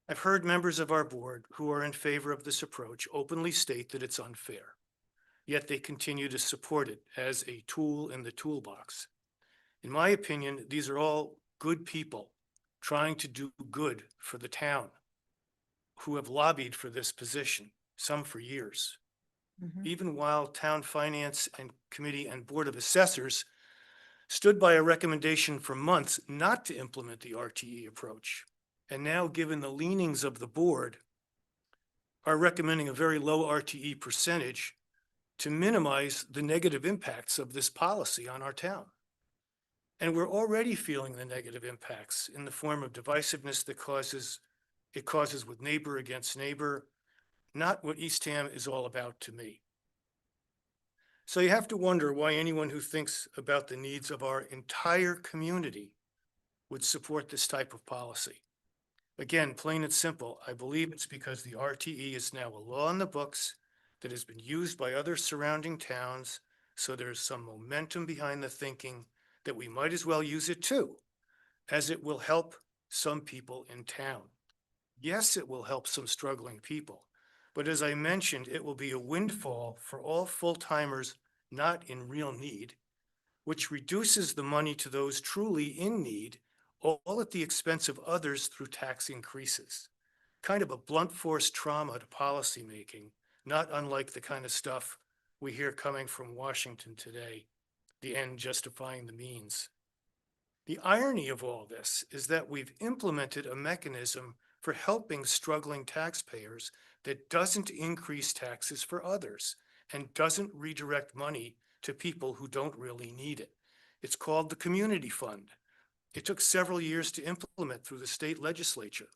I've heard members of our board who are in favor of this approach openly state that it's unfair, yet they continue to support it as a tool in the toolbox. In my opinion, these are all good people trying to do good for the town who have lobbied for this position, some for years. Even while town finance and committee and board of assessors stood by a recommendation for months not to implement the RTE approach. And now, given the leanings of the board, are recommending a very low RTE percentage to minimize the negative impacts of this policy on our town. And we're already feeling the negative impacts in the form of divisiveness that it causes with neighbor against neighbor, not what Eastham is all about to me. So you have to wonder why anyone who thinks about the needs of our entire community would support this type of policy. Again, plain and simple, I believe it's because the RTE is now a law in the books that has been used by other surrounding towns, so there's some momentum behind the thinking that we might as well use it too, as it will help some people in town. Yes, it will help some struggling people, but as I mentioned, it will be a windfall for all full-timers not in real need, which reduces the money to those truly in need, all at the expense of others through tax increases. Kind of a blunt force trauma to policymaking, not unlike the kind of stuff we hear coming from Washington today, the end justifying the means. The irony of all this is that we've implemented a mechanism for helping struggling taxpayers that doesn't increase taxes for others and doesn't redirect money to people who don't really need it. It's called the Community Fund. It took several years to implement through the state legislature.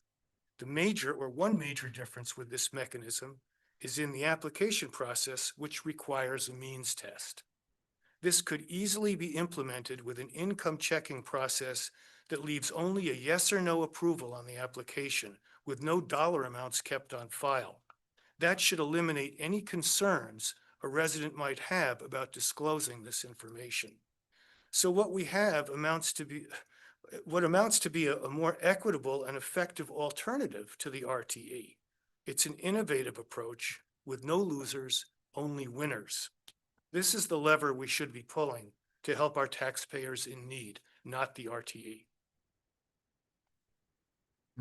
One major difference with this mechanism is in the application process, which requires a means test. This could easily be implemented with an income checking process that leaves only a yes or no approval on the application with no dollar amounts kept on file. That should eliminate any concerns a resident might have about disclosing this information. So what we have amounts to be a more equitable and effective alternative to the RTE. It's an innovative approach with no losers, only winners. This is the lever we should be pulling to help our taxpayers in need, not the RTE.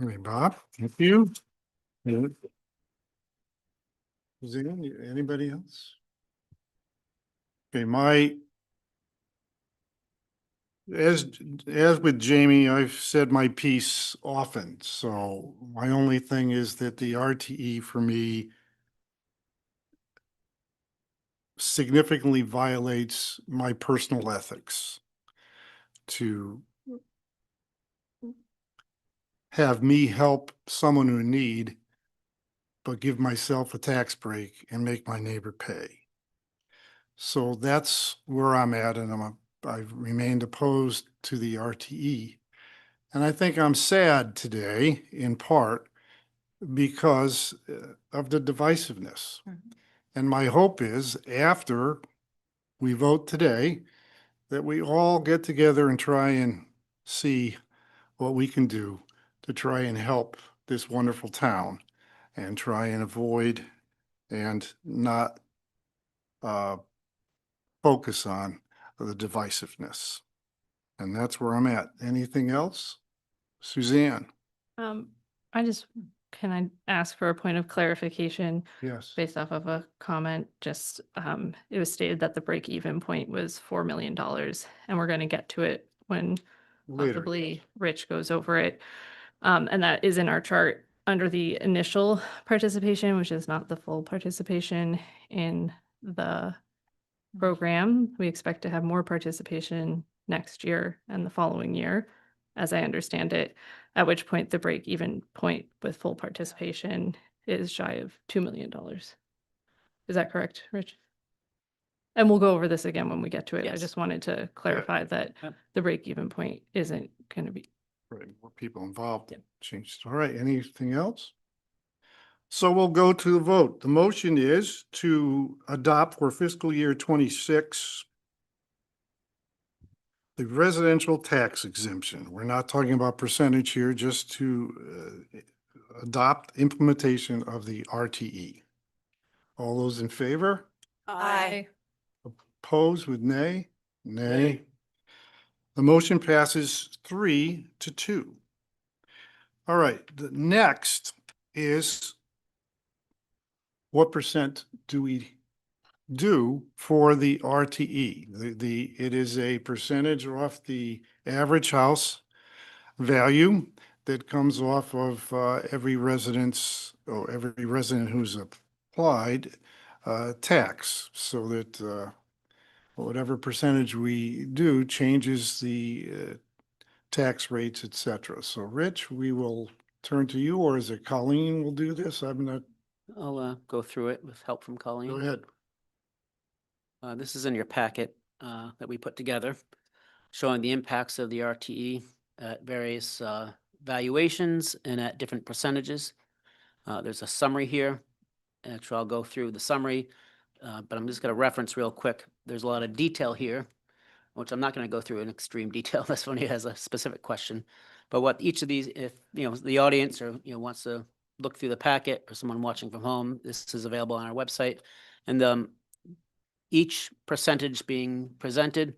Hey, Bob, thank you. Anybody else? Okay, as with Jamie, I've said my piece often, so my only thing is that the RTE for me significantly violates my personal ethics to have me help someone in need, but give myself a tax break and make my neighbor pay. So that's where I'm at, and I've remained opposed to the RTE. And I think I'm sad today, in part, because of the divisiveness. And my hope is, after we vote today, that we all get together and try and see what we can do to try and help this wonderful town and try and avoid and not focus on the divisiveness. And that's where I'm at. Anything else? Suzanne? Can I ask for a point of clarification Yes. based off of a comment? Just, it was stated that the break-even point was $4 million, and we're going to get to it when Later. possibly Rich goes over it. And that is in our chart under the initial participation, which is not the full participation in the program. We expect to have more participation next year and the following year, as I understand it, at which point the break-even point with full participation is shy of $2 million. Is that correct, Rich? And we'll go over this again when we get to it. I Yes. just wanted to clarify that Yep. the break-even point isn't going to be. Right, more people involved. Yeah. Changed. All right, anything else? So we'll go to the vote. The motion is to adopt for fiscal year 26 the residential tax exemption. We're not talking about percentage here, just to adopt implementation of the RTE. All those in favor? Aye. Opposed with nay? Nay. The motion passes 3-2. All right, the next is what percent do we do for the RTE? It is a percentage off the average house value that comes off of every residence or every resident who's applied tax, so that whatever percentage we do changes the tax rates, et cetera. So Rich, we will turn to you, or is it Colleen will do this? I'm not, I'll go through it with help from go Colleen. ahead. This is in your packet that we put together, showing the impacts of the RTE at various valuations and at different percentages. There's a summary here, which I'll go through the summary, but I'm just going to reference real quick. There's a lot of detail here, which I'm not going to go through in extreme detail. This one has a specific question. But what each of these, if the audience or wants to look through the packet, or someone watching from home, this is available on our website. And each percentage being presented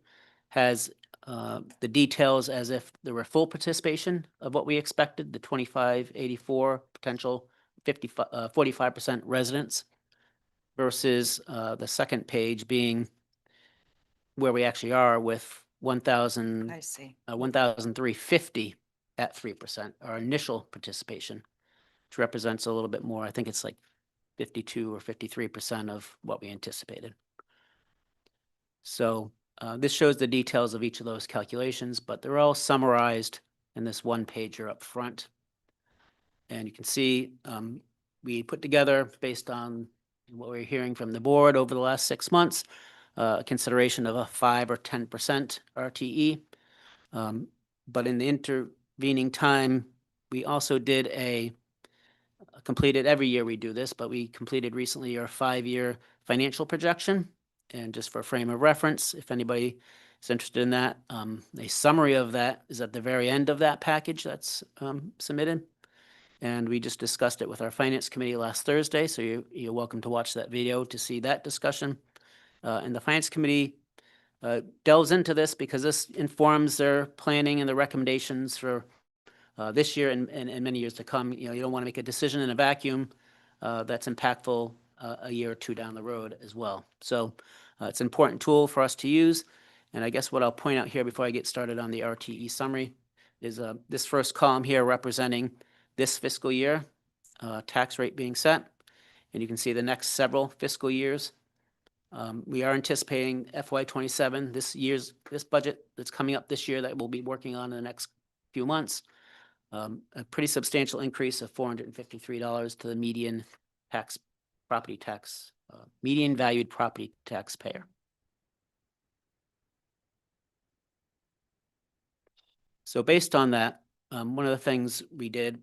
has the details as if there were full participation of what we expected, the 2584 potential 45% residents, versus the second page being where we actually are with 1,000, I see. 1,350 at 3%, our initial participation, which represents a little bit more. I think it's like 52 or 53% of what we anticipated. So this shows the details of each of those calculations, but they're all summarized in this one pager up front. And you can see we put together, based on what we're hearing from the board over the last 6 months, a consideration of a 5 or 10% RTE. But in the intervening time, we also did completed, every year we do this, but we completed recently our 5-year financial projection. And just for a frame of reference, if anybody is interested in that, a summary of that is at the very end of that package that's submitted. And we just discussed it with our finance committee last Thursday, so you're welcome to watch that video to see that discussion. And the finance committee delves into this because this informs their planning and the recommendations for this year and many years to come. You don't want to make a decision in a vacuum that's impactful a year or two down the road as well. So it's an important tool for us to use. And I guess what I'll point out here before I get started on the RTE summary is this first column here representing this fiscal year tax rate being set. And you can see the next several fiscal years. We are anticipating FY27, this budget that's coming up this year that we'll be working on in the next few months. A pretty substantial increase of $453 to the median median valued property taxpayer. So based on that, one of the things we did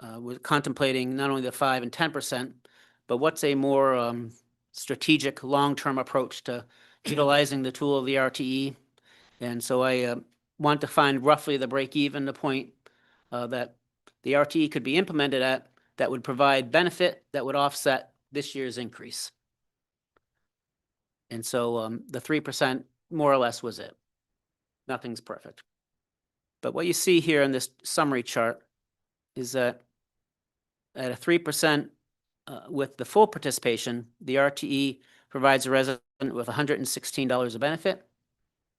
was contemplating not only the 5 and 10%, but what's a more strategic long-term approach to utilizing the tool of the RTE. And so I want to find roughly the break-even, the point that the RTE could be implemented at that would provide benefit that would offset this year's increase. And so the 3% more or less was it. Nothing's perfect. But what you see here in this summary chart is that at a 3% with the full participation, the RTE provides a resident with $116 of benefit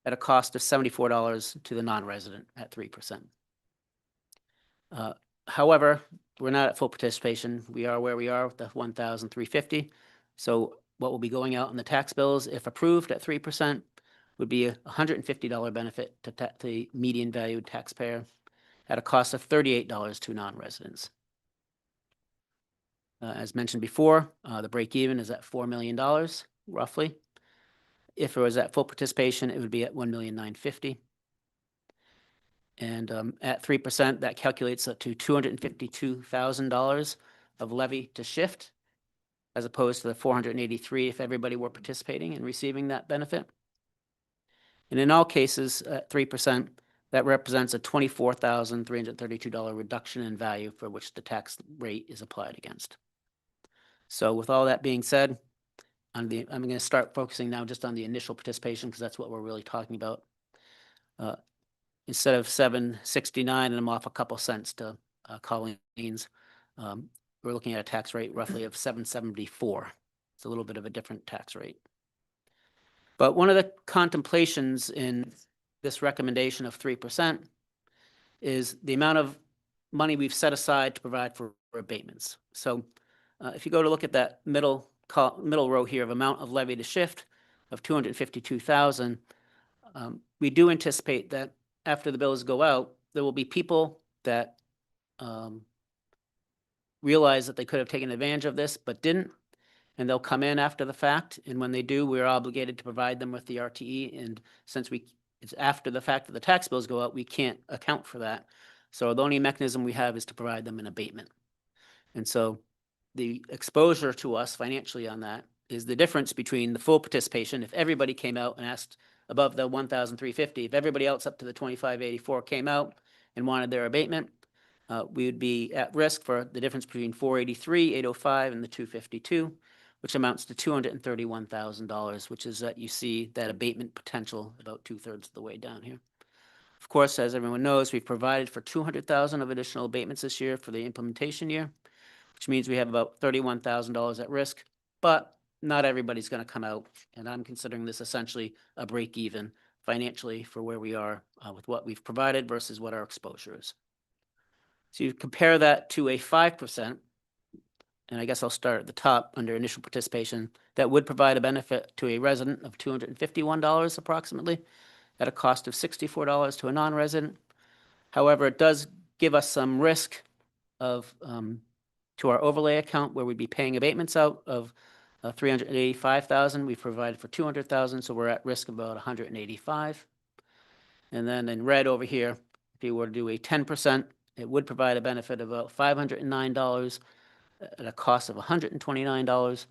at a cost of $74 to the non-resident at 3%. However, we're not at full participation. We are where we are with the 1,350. So what will be going out in the tax bills, if approved at 3%, would be a $150 benefit to the median valued taxpayer at a cost of $38 to non-residents. As mentioned before, the break even is at $4 million, roughly. If it was at full participation, it would be at $1,950,000. And at 3%, that calculates up to $252,000 of levy to shift, as opposed to the $483 if everybody were participating and receiving that benefit. And in all cases, at 3%, that represents a $24,332 reduction in value for which the tax rate is applied against. So with all that being said, I'm going to start focusing now just on the initial participation because that's what we're really talking about. Instead of $7.69, and I'm off a couple cents to Colleen's, we're looking at a tax rate roughly of $7.74. It's a little bit of a different tax rate. But one of the contemplations in this recommendation of 3% is the amount of money we've set aside to provide for abatements. So if you go to look at that middle row here of amount of levy to shift of $252,000, we do anticipate that after the bills go out, there will be people that realize that they could have taken advantage of this but didn't, and they'll come in after the fact. And when they do, we're obligated to provide them with the RTE. And since it's after the fact that the tax bills go out, we can't account for that. So the only mechanism we have is to provide them an abatement. And so the exposure to us financially on that is the difference between the full participation. If everybody came out and asked above the 1,350, if everybody else up to the 2,584 came out and wanted their abatement, we would be at risk for the difference between 483, 805, and the 252, which amounts to $231,000, which is that you see that abatement potential about 2/3 of the way down here. Of course, as everyone knows, we've provided for $200,000 of additional abatements this year for the implementation year, which means we have about $31,000 at risk, but not everybody's going to come out. And I'm considering this essentially a break even financially for where we are with what we've provided versus what our exposure is. So you compare that to a 5%, and I guess I'll start at the top under initial participation, that would provide a benefit to a resident of $251 approximately at a cost of $64 to a non-resident. However, it does give us some risk of to our overlay account where we'd be paying abatements out of $385,000. We've provided for $200,000, so we're at risk of about $185,000. And then in red over here, if you were to do a 10%, it would provide a benefit of about $509 at a cost of $129,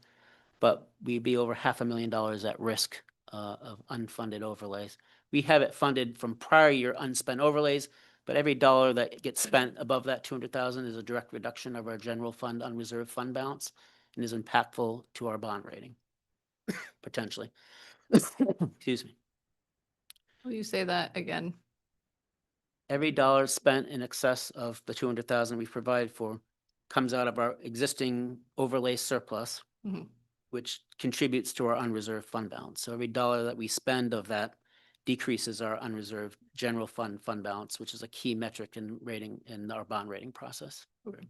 but we'd be over $500,000 at risk of unfunded overlays. We have it funded from prior year unspent overlays, but every dollar that gets spent above that $200,000 is a direct reduction of our general fund unreserved fund balance and is impactful to our bond rating, potentially. Excuse me. Will you say that again? Every dollar spent in excess of the $200,000 we've provided for comes out of our existing overlay surplus, which contributes to our unreserved fund balance. So every dollar that we spend of that decreases our unreserved general fund balance, which is a key metric in rating in our bond rating process. Okay.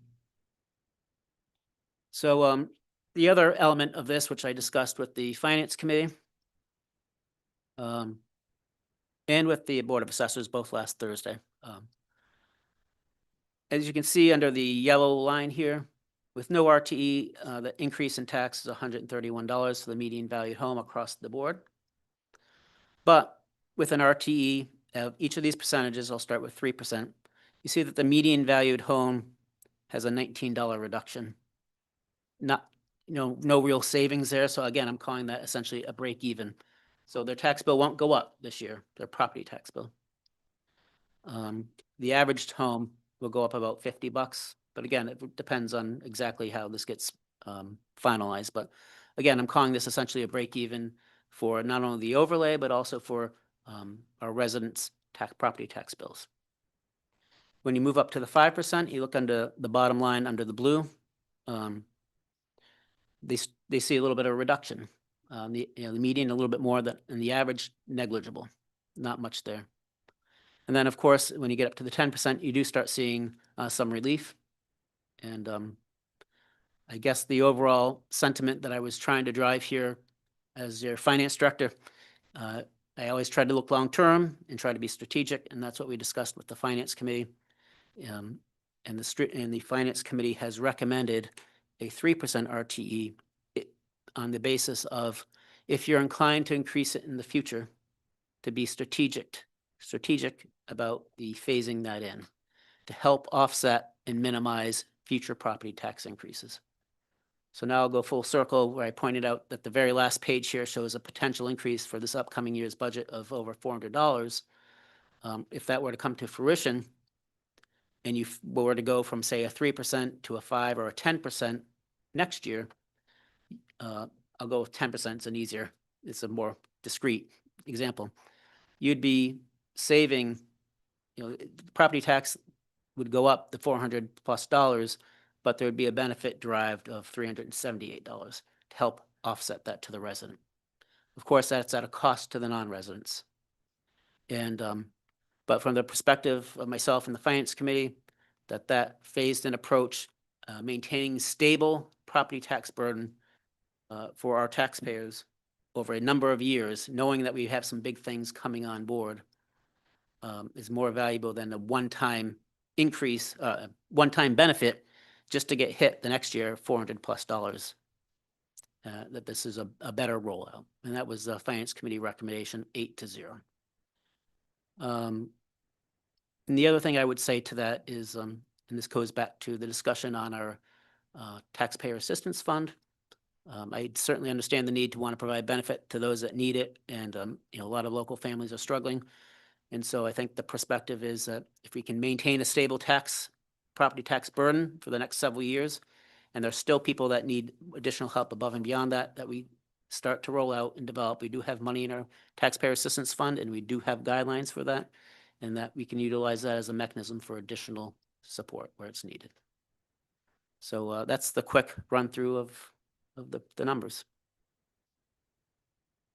So the other element of this, which I discussed with the Finance Committee and with the Board of Assessors both last Thursday. As you can see under the yellow line here, with no RTE, the increase in tax is $131 for the median valued home across the board. But with an RTE of each of these percentages, I'll start with 3%, you see that the median valued home has a $19 reduction. Not, no real savings there. So again, I'm calling that essentially a break even. So their tax bill won't go up this year, their property tax bill. The average home will go up about $50. But again, it depends on exactly how this gets finalized. But again, I'm calling this essentially a break even for not only the overlay, but also for our residents' property tax bills. When you move up to the 5%, you look under the bottom line under the blue, they see a little bit of a reduction. The median a little bit more than, and the average negligible, not much there. And then, of course, when you get up to the 10%, you do start seeing some relief. And I guess the overall sentiment that I was trying to drive here as your finance director, I always try to look long-term and try to be strategic, and that's what we discussed with the finance committee. And the finance committee has recommended a 3% RTE on the basis of, if you're inclined to increase it in the future, to be strategic about the phasing that in to help offset and minimize future property tax increases. So now I'll go full circle where I pointed out that the very last page here shows a potential increase for this upcoming year's budget of over $400. If that were to come to fruition, and you were to go from, say, a 3% to a 5 or a 10% next year, I'll go with 10%. It's a more discrete example. You'd be saving, property tax would go up the $400+, but there would be a benefit derived of $378 to help offset that to the resident. Of course, that's at a cost to the non-residents. And, but from the perspective of myself and the finance committee, that phased-in approach, maintaining stable property tax burden for our taxpayers over a number of years, knowing that we have some big things coming on board, is more valuable than a one-time increase, one-time benefit just to get hit the next year, $400+. That this is a better rollout. And that was the finance committee recommendation, 8-0. And the other thing I would say to that is, and this goes back to the discussion on our taxpayer assistance fund. I certainly understand the need to want to provide benefit to those that need it, and a lot of local families are struggling. And so I think the perspective is that if we can maintain a stable property tax burden for the next several years, and there's still people that need additional help above and beyond that we start to roll out and develop. We do have money in our taxpayer assistance fund, and we do have guidelines for that, and that we can utilize that as a mechanism for additional support where it's needed. So that's the quick run through of the numbers.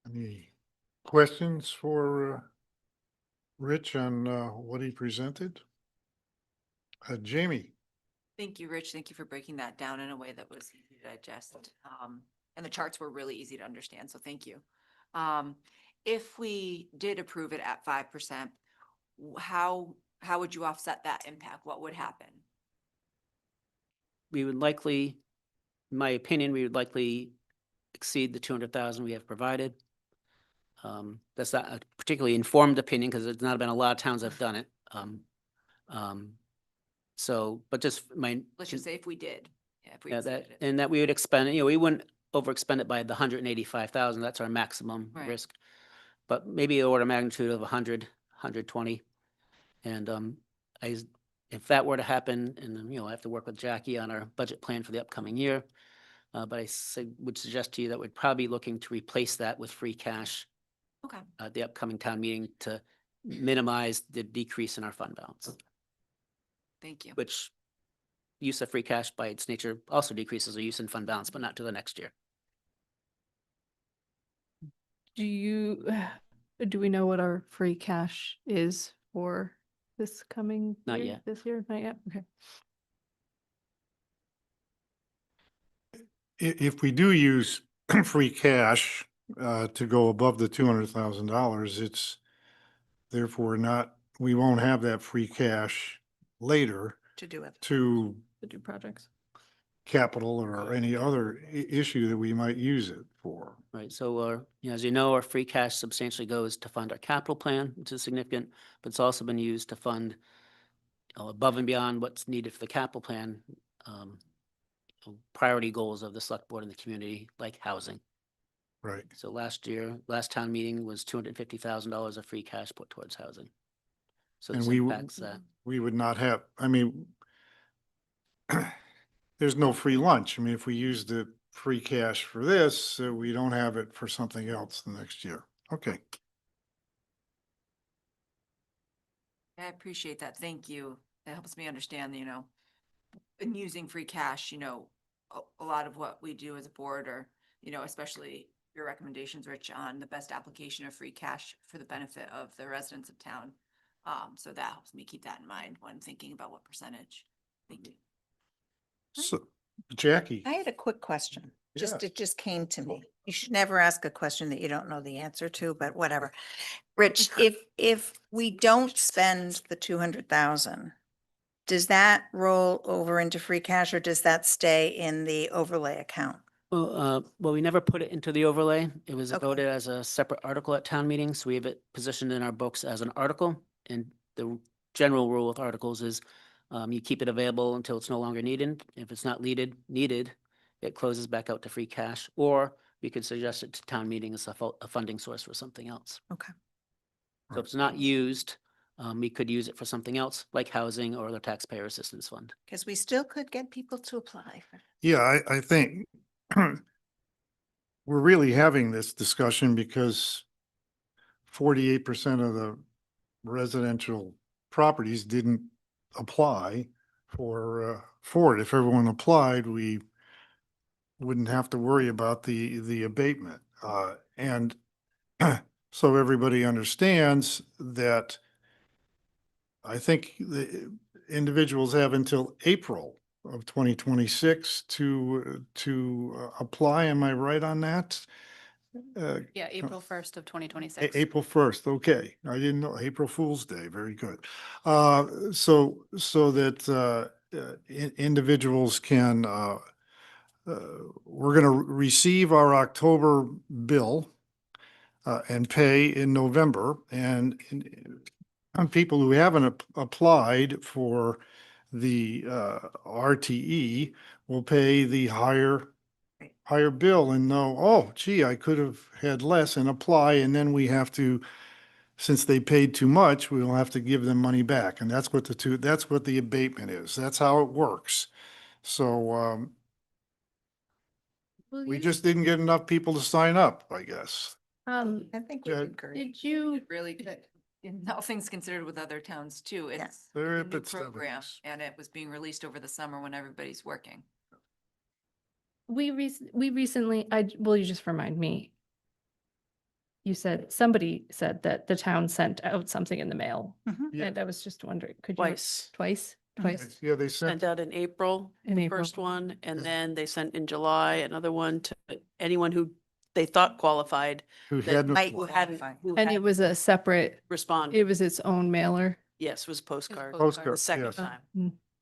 Any questions for Rich on what he presented? Jamie? Thank you, Rich. Thank you for breaking that down in a way that was easy to digest. And the charts were really easy to understand, so thank you. If we did approve it at 5%, how would you offset that impact? What would happen? We would likely, in my opinion, we would likely exceed the 200,000 we have provided. That's not a particularly informed opinion because there's not been a lot of towns that have done it. So, but just Let's just say if we did. Yeah, if we yeah, exceeded it. and that we would expend, we wouldn't overexpend it by the 185,000. That's our maximum Right. risk. But maybe the order of magnitude of 100, 120. And if that were to happen, and I have to work with Jackie on our budget plan for the upcoming year. But I would suggest to you that we'd probably be looking to replace that with free cash Okay. at the upcoming town meeting to minimize the decrease in our fund balance, Thank you. which use of free cash by its nature also decreases the use in fund balance, but not to the next year. Do we know what our free cash is for this coming Not year? yet. This year? Not yet? Okay. If we do use free cash to go above the $200,000, it's therefore we won't have that free cash later To do it. to To do projects. capital or any other issue that we might use it for. Right, so as you know, our free cash substantially goes to fund our capital plan, which is significant, but it's also been used to fund above and beyond what's needed for the capital plan, priority goals of the select board and the community, like housing. Right. So last town meeting was $250,000 of free cash put towards housing. So And this impacts that. we would not have, there's no free lunch. If we use the free cash for this, so we don't have it for something else the next year. Okay. I appreciate that. Thank you. That helps me understand, in using free cash, a lot of what we do as a board or, especially your recommendations, Rich, on the best application of free cash for the benefit of the residents of town. So that helps me keep that in mind when thinking about what percentage. Thank you. So, Jackie, I had a quick question. Yes. It just came to me. You should never ask a question that you don't know the answer to, but whatever. Rich, if we don't spend the 200,000, does that roll over into free cash or does that stay in the overlay account? Well, we never put it into the overlay. It was Okay. voted as a separate article at town meeting, so we have it positioned in our books as an article. And the general rule with articles is you keep it available until it's no longer needed. If it's not needed, it closes back out to free cash, or we could suggest it to town meeting as a funding source for something else. Okay. So if it's not used, we could use it for something else, like housing or the taxpayer assistance fund. Because we still could get people to apply. yeah, I think we're really having this discussion because 48% of the residential properties didn't apply for it. If everyone applied, we wouldn't have to worry about the abatement. And so everybody understands that I think the individuals have until April of 2026 to apply. Am I right on that? Yeah, April 1st of 2026. April 1st, okay. I didn't know, April Fool's Day, very good. So that individuals can, we're gonna receive our October bill and pay in November, and people who haven't applied for the RTE will pay the higher bill and know, oh, gee, I could have had less and apply, and then we have to, since they paid too much, we will have to give them money back. And that's what that's what the abatement is. That's how it works. So we just didn't get enough people to sign up, I guess. I think we Yeah. did great. Did you, Really good. And all things considered with other towns too. It's There a are new bits of program things. and it was being released over the summer when everybody's working. We recently, will you just remind me? You said, somebody said that the town sent out something in the mail. Mhm. Yeah. And I was just wondering, could you? Twice. Twice? Twice? Yeah, they sent, Sent out in April, In the April. first one, and then they sent in July another one to anyone who they thought qualified, who that hadn't might who applied. hadn't, qualify. who And it hadn't was a separate, responded. it was its own mailer? Yes, it was postcard. Postcard, The second yes. time.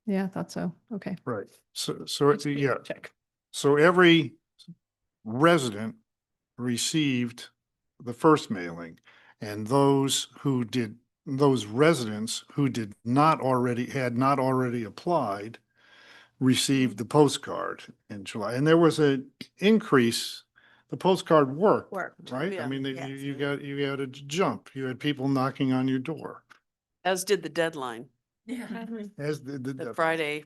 Yeah, I thought so. Okay. Right. So it's, Just yeah. check. So every resident received the first mailing, and those residents who had not already applied received the postcard in July. And there was an increase, the postcard worked, Worked. right? I Yeah. mean, Yes. you got a jump. You had people knocking on your door. As did the deadline, Yeah. As the the Friday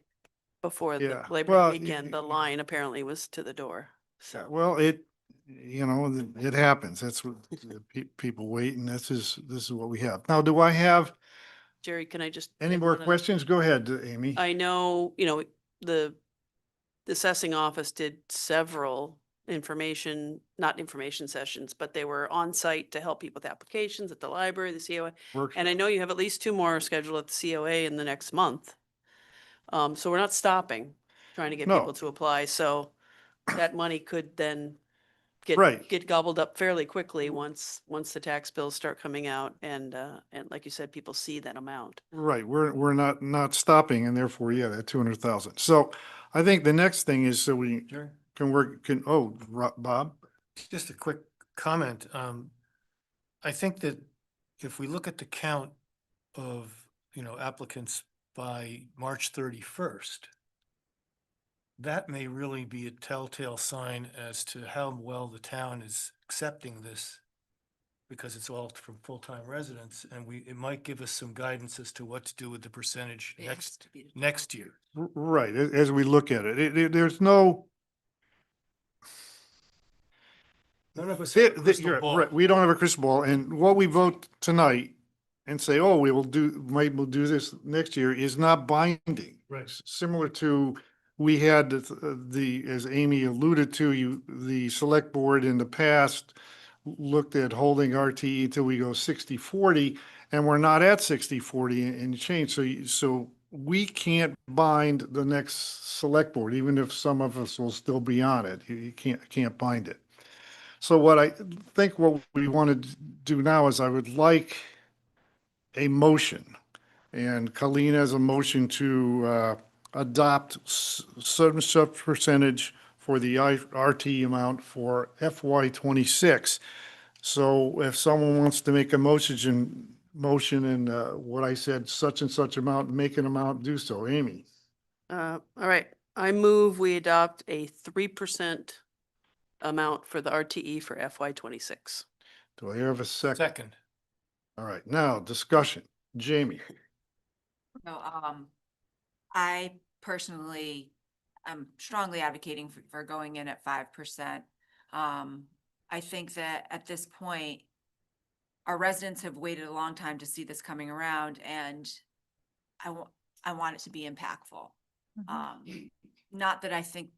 before the Yeah. Labor Well, Day weekend, the line apparently was to the door. Yeah, So well, it happens. That's what people wait, and this is what we have. Now, do I have Jerry, can I just? any add more one other- questions? Go ahead, Amy. I know, the assessing office did several not information sessions, but they were on site to help people with applications at the library, the COA. Works- And I know you have at least 2 more scheduled at the COA in the next month. So we're not stopping, trying to get No. people to apply. So that money could then Right. get gobbled up fairly quickly once the tax bills start coming out and like you said, people see that amount. Right, we're not stopping, and therefore, yeah, that 200,000. So I think the next thing is so we Bob? Just a quick comment. I think that if we look at the count of, applicants by March 31st, that may really be a telltale sign as to how well the town is accepting this, because it's all from full-time residents, and it might give us some guidance as to what to do with the percentage It has to be- next year. Right, as we look at it, there's no, None of us Thi- have a thi- crystal you're ball. right, we don't have a crystal ball, and what we vote tonight and say, oh, we will do, maybe we'll do this next year is not binding. Right. Similar to, we had as Amy alluded to, the select board in the past looked at holding RTE until we go 60-40, and we're not at 60-40 and change. So we can't bind the next select board, even if some of us will still be on it. You can't bind it. So what I think what we want to do now is I would like a motion. And Colleen has a motion to adopt certain sub percentage for the RT amount for FY '26. So if someone wants to make a motion and what I said, such and such amount, make an amount, do so. Amy, All right, I move we adopt a 3% amount for the RTE for FY '26. do I have a second? Second. All right, now discussion. Jamie, No, I personally am strongly advocating for going in at 5%. I think that at this point, our residents have waited a long time to see this coming around, and I want it to be impactful. Not that I think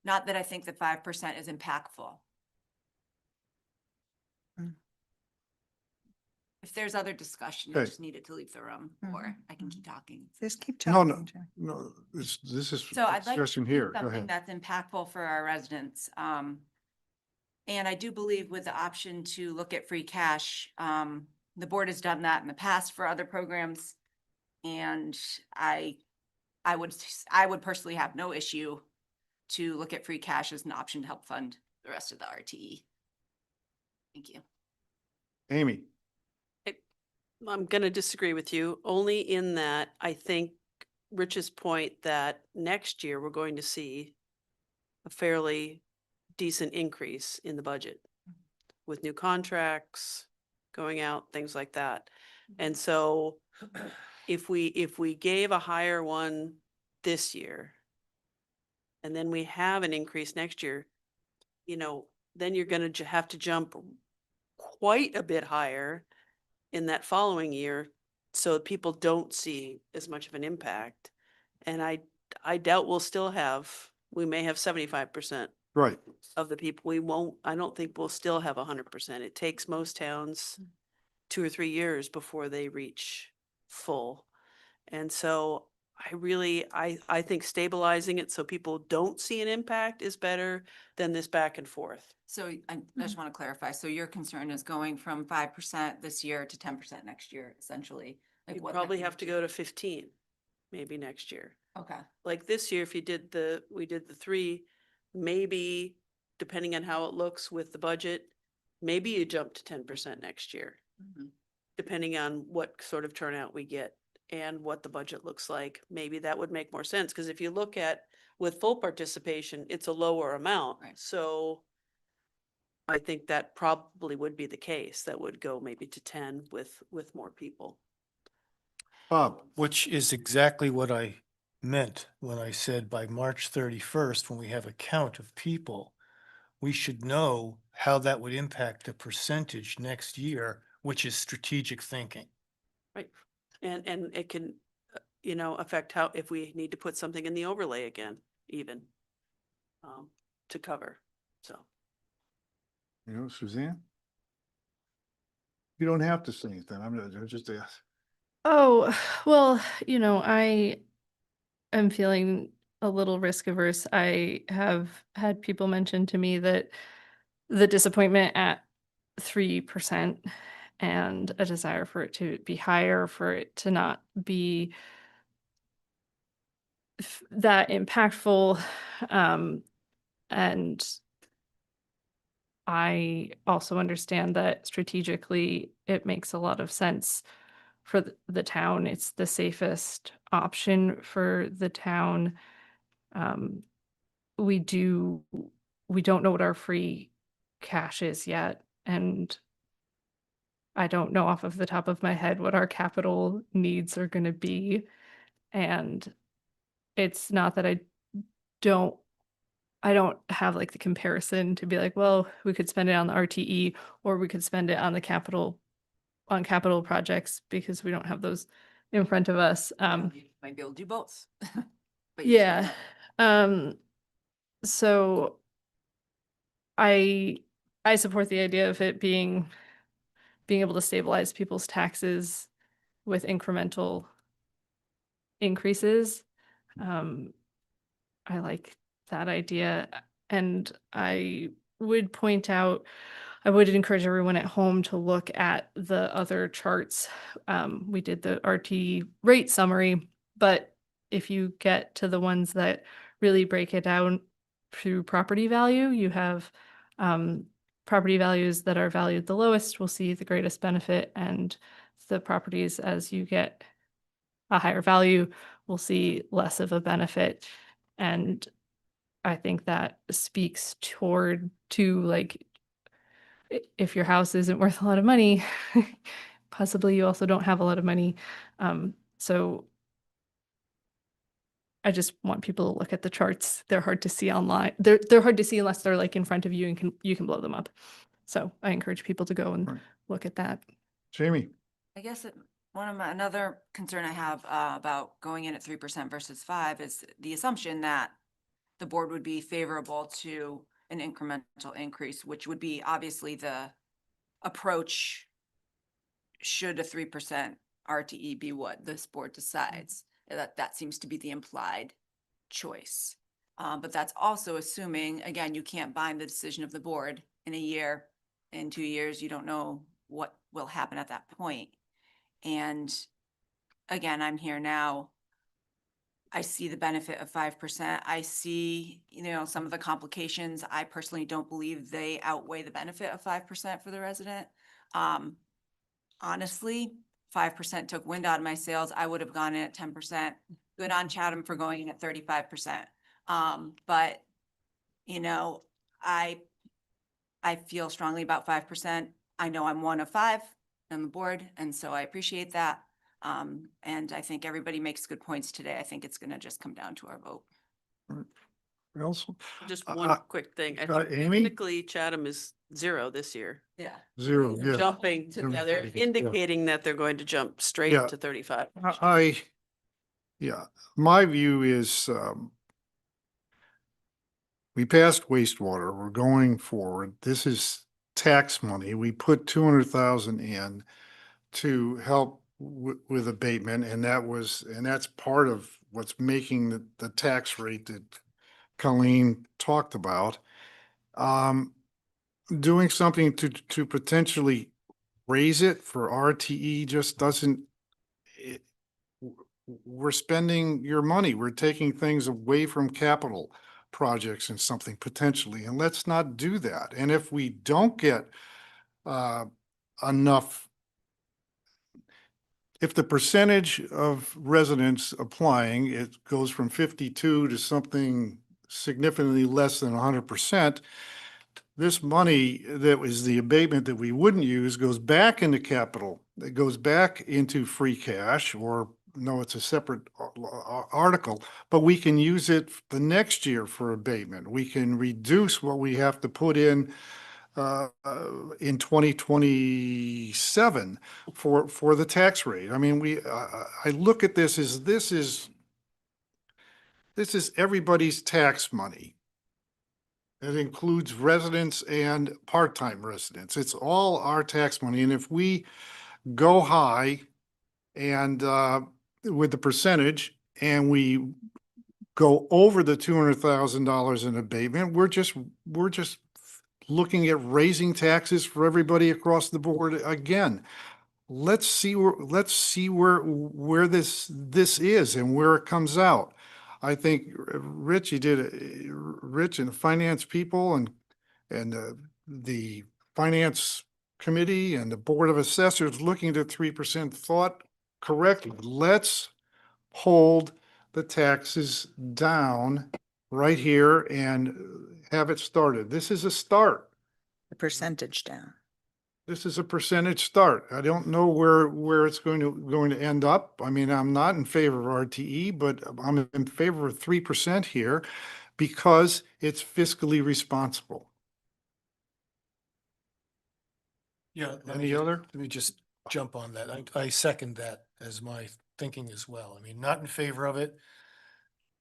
that 5% is impactful. If there's other discussion, I Okay. just needed to leave the room, or I can keep talking. Just keep no, talking. Joe. no, this is So I'd like to discussion see here. Go something ahead. that's impactful for our residents. And I do believe with the option to look at free cash, the board has done that in the past for other programs. And I would personally have no issue to look at free cash as an option to help fund the rest of the RTE. Thank you. Amy, I'm going to disagree with you, only in that I think Rich's point that next year we're going to see a fairly decent increase in the budget with new contracts going out, things like that. And so if we gave a higher one this year and then we have an increase next year, then you're going to have to jump quite a bit higher in that following year, so people don't see as much of an impact. And I doubt we may have 75% right. of the people. I don't think we'll still have 100%. It takes most towns 2 or 3 years before they reach full. And so I think stabilizing it so people don't see an impact is better than this back and forth. So I just want to clarify. So your concern is going from 5% this year to 10% next year, essentially? Like You what probably that have to means? go to 15, maybe next year. Okay. Like this year, if we did the 3, maybe depending on how it looks with the budget, maybe you jump to 10% next year, Mhm. depending on what sort of turnout we get and what the budget looks like. Maybe that would make more sense, because if you look at with full participation, it's a lower amount. Right. So I think that probably would be the case. That would go maybe to 10 with more people. Bob, Which is exactly what I meant when I said by March 31st, when we have a count of people, we should know how that would impact the percentage next year, which is strategic thinking. Right. And it can, affect how, if we need to put something in the overlay again, even, to cover, so. Suzanne? You don't have to say anything. I'm just asking. Oh, well, I am feeling a little risk averse. I have had people mention to me that the disappointment at 3% and a desire for it to be higher, for it to not be that impactful. And I also understand that strategically it makes a lot of sense for the town. It's the safest option for the town. We don't know what our free cash is yet, and I don't know off of the top of my head what our capital needs are going to be. And it's not that I don't I don't have like the comparison to be like, well, we could spend it on the RTE or we could spend it on the on capital projects because we don't have those in front of us. You might be able to do both. But you Yeah. So I support the idea of it being able to stabilize people's taxes with incremental increases. I like that idea. And I would point out, I would encourage everyone at home to look at the other charts. We did the RT rate summary, but if you get to the ones that really break it down through property value, you have property values that are valued the lowest will see the greatest benefit, and the properties as you get a higher value will see less of a benefit. And I think that speaks toward to like, if your house isn't worth a lot of money, possibly you also don't have a lot of money. So I just want people to look at the charts. They're hard to see online. They're hard to see unless they're like in front of you and you can blow them up. So I encourage people to go and Right. look at that. Jamie? I guess another concern I have about going in at 3% versus 5 is the assumption that the board would be favorable to an incremental increase, which would be obviously the approach should a 3% RTE be what this board decides. That seems to be the implied choice. But that's also assuming, again, you can't bind the decision of the board in a year, in 2 years, you don't know what will happen at that point. And again, I'm here now. I see the benefit of 5%. I see, some of the complications. I personally don't believe they outweigh the benefit of 5% for the resident. Honestly, 5% took wind out of my sails. I would have gone in at 10%. Good on Chatham for going in at 35%. But, I feel strongly about 5%. I know I'm one of 5 on the board, and so I appreciate that. And I think everybody makes good points today. I think it's going to just come down to our vote. Else? Just one quick thing. I think Amy? technically Chatham is 0 this year. Yeah. Zero, They're yeah. jumping, they're indicating that they're going to jump straight Yeah. to 35. Yeah, my view is, we passed wastewater, we're going forward. This is tax money. We put 200,000 in to help with abatement, and that's part of what's making the tax rate that Colleen talked about. Doing something to potentially raise it for RTE just doesn't, we're spending your money. We're taking things away from capital projects and something potentially, and let's not do that. And if we don't get enough, if the percentage of residents applying, it goes from 52 to something significantly less than 100%, this money that was the abatement that we wouldn't use goes back into capital. It goes back into free cash, or no, it's a separate article, but we can use it the next year for abatement. We can reduce what we have to put in 2027 for the tax rate. I mean, I look at this as this is everybody's tax money. It includes residents and part-time residents. It's all our tax money. And if we go high and with the percentage and we go over the $200,000 in abatement, we're just looking at raising taxes for everybody across the board again. Let's see where this is and where it comes out. I think Rich and finance people and the finance committee and the board of assessors looking at 3% thought correctly. Let's hold the taxes down right here and have it started. This is a start. The percentage down. This is a percentage start. I don't know where it's going to end up. I mean, I'm not in favor of RTE, but I'm in favor of 3% here. because it's fiscally responsible. Yeah. Any other? Let me just jump on that. I second that as my thinking as well. I mean, not in favor of it.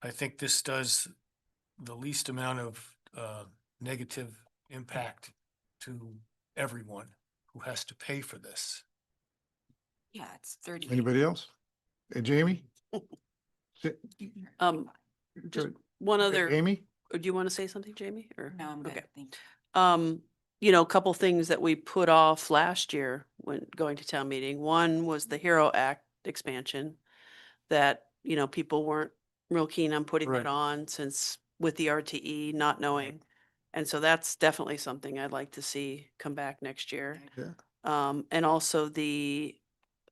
I think this does the least amount of negative impact to everyone who has to pay for this. Yeah, it's 30. Anybody else? Jamie? Just Good. one other, Amy? do you want to say something, Jamie, or? No, I'm good. Okay. Thank you. You know, a couple things that we put off last year when going to town meeting. One was the HERO Act expansion that, you know, people weren't real keen on putting Right. it on since with the RTE not knowing. And so that's definitely something I'd like to see come back next year. Yeah. And also the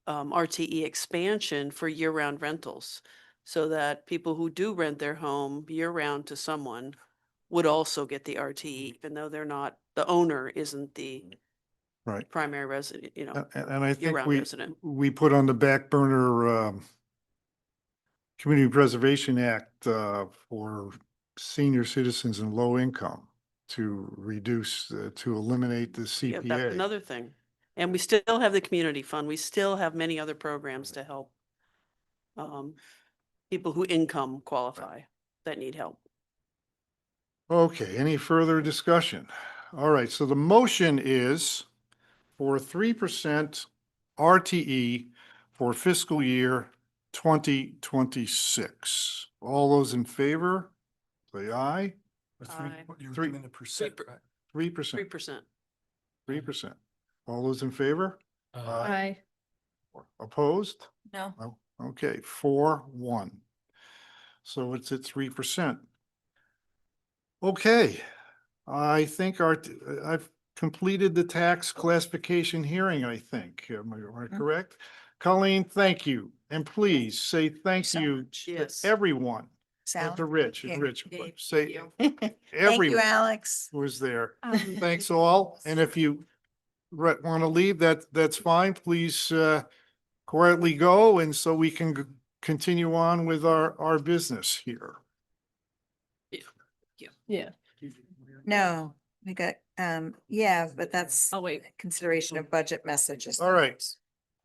RTE expansion for year-round rentals. So that people who do rent their home year-round to someone would also get the RTE, even though they're not, the owner isn't the Right. primary resident, you know. And I think year-round resident. we put on the back burner, Community Preservation Act, for senior citizens and low income to reduce, to eliminate the Yeah, that's CPA. another thing. And we still have the community fund. We still have many other programs to help people who income qualify that need help. Okay, any further discussion? All right, so the motion is for 3% RTE for fiscal year 2026. All those in favor, say aye. Aye. You're Three- doing the percent, right? 3%. 3%. 3%. All those in favor? Aye. Opposed? No, Oh, okay, 4-1. So it's at 3%. Okay, I think I've completed the tax classification hearing, I think. Am I correct? Colleen, thank you. And please say thank so you much. to Yes. everyone. Sal. To Rich, Yeah. Rich, Dave, say Thank you, everyone Alex. was there. Um, Thanks all. And if you want to leave, that's fine. Please quietly go, and so we can continue on with our business here. Yeah. No, we got, yeah, but that's I'll wait. consideration of budget messages. All right.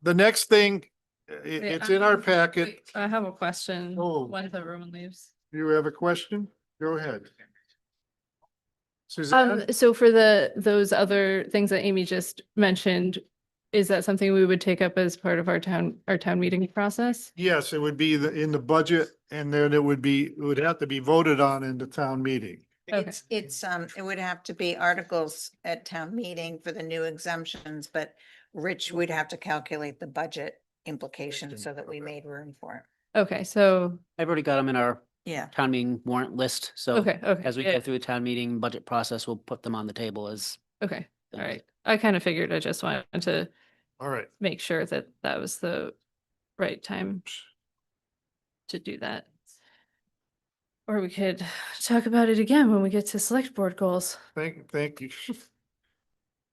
The next thing, it's in our packet. Wait, I have a question. Oh. Once everyone leaves. You have a question? Go ahead. Suzanne? So for those other things that Amy just mentioned, is that something we would take up as part of our town meeting process? Yes, it would be in the budget, and then it would have to be voted on in the town meeting. Okay. It would have to be articles at town meeting for the new exemptions, but Rich would have to calculate the budget implications so that we made room for it. Okay, so, I've already got them in our Yeah. town meeting warrant list, so okay, as we yeah, go through the town meeting budget process, we'll put them on the table as okay, all things. right. I kind of figured, I just wanted to All right. make sure that that was the right time to do that. Or we could talk about it again when we get to select board goals. Thank you.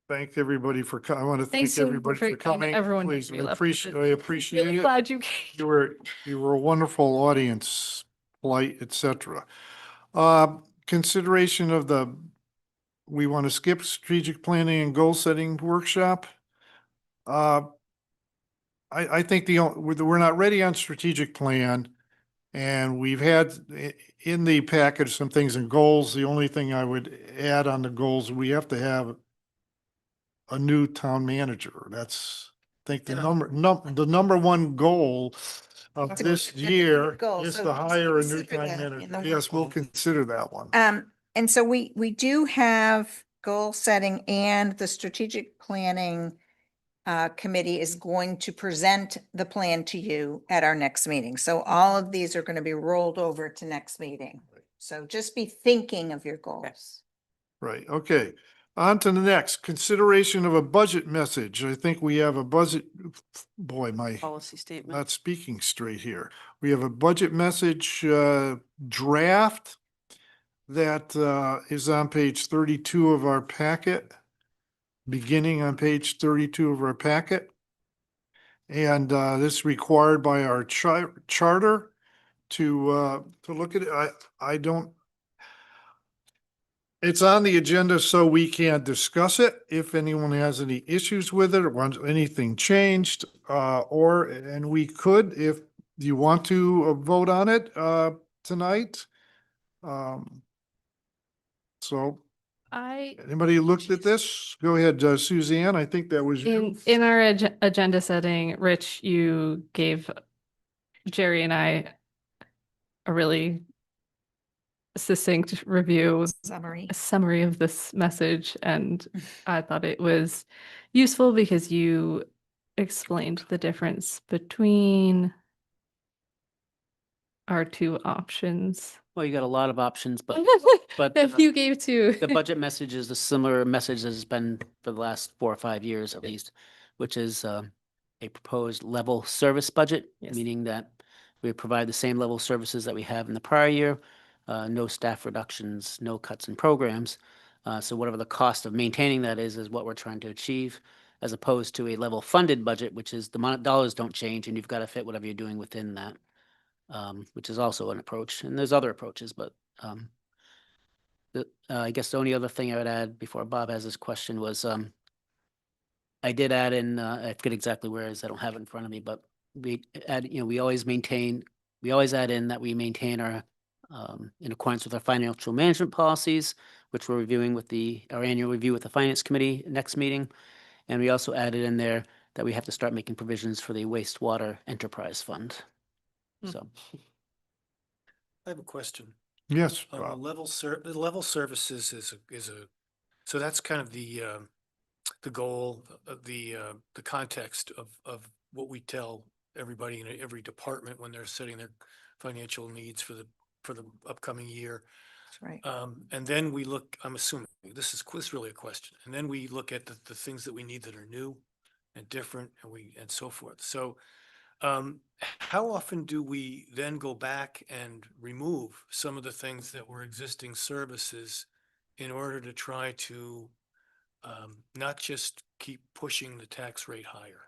Thank everybody for I want to Thanks thank to everybody for coming. everyone Please, who left. I appreciate Really it. glad you came. You were a wonderful audience, polite, etc. Consideration of we want to skip strategic planning and goal setting workshop. I think we're not ready on strategic plan, and we've had in the package some things and goals. The only thing I would add on the goals, we have to have a new town manager. That's, I think the number one goal of That's a- this that's a good year goal. is So to hire a new consider town that in manager. the Yes, we'll work. consider that one. And so we do have goal setting, and the strategic planning committee is going to present the plan to you at our next meeting. So all of these are going to be rolled over to next meeting. So just be thinking of your goals. Right, okay. On to the next, consideration of a budget message. I think we have a budget, boy, my Policy statement. not speaking straight here. We have a budget message draft that is on page 32 of our packet, beginning on page 32 of our packet. And this is required by our charter to look at it. It's on the agenda so we can discuss it. If anyone has any issues with it or wants anything changed, and we could, if you want to vote on it, tonight. So anybody looked at this? Go ahead, Suzanne. I think that was you. In our agenda setting, Rich, you gave Jerry and I a really succinct review, Summary. a summary of this message, and I thought it was useful because you explained the difference between our two options. Well, you got a lot of options, but That you gave to the budget message is a similar message as it's been for the last 4 or 5 years at least, which is a proposed level service budget, Yes. meaning that we provide the same level of services that we have in the prior year, no staff reductions, no cuts in programs. So whatever the cost of maintaining that is what we're trying to achieve, as opposed to a level funded budget, which is the amount of dollars don't change and you've got to fit whatever you're doing within that, which is also an approach. And there's other approaches, but I guess the only other thing I would add before Bob has this question was, I did add in, I forget exactly where it is, I don't have it in front of me, but we add, we always add in that we maintain our, in accordance with our financial management policies, which we're reviewing with our annual review with the Finance Committee next meeting. And we also added in there that we have to start making provisions for the wastewater enterprise fund. So. I have a question. Yes, The Bob. the level services is a, so that's kind of the goal, the context of what we tell everybody in every department when they're setting their financial needs for the upcoming year. That's right. And then we look, I'm assuming, this is really a question. And then we look at the things that we need that are new and different and so forth. So how often do we then go back and remove some of the things that were existing services in order to try to not just keep pushing the tax rate higher?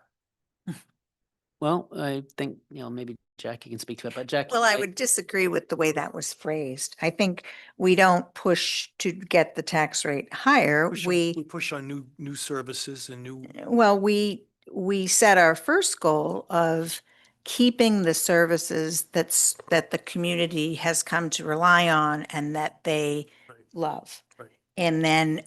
Well, I think, maybe Jackie can speak to it, but Jackie. Well, I would disagree with the way that was phrased. I think we don't push to get the tax rate higher. We push on new services and new. Well, we set our first goal of keeping the services that the community has come to rely on and that they Right. love. Right. And then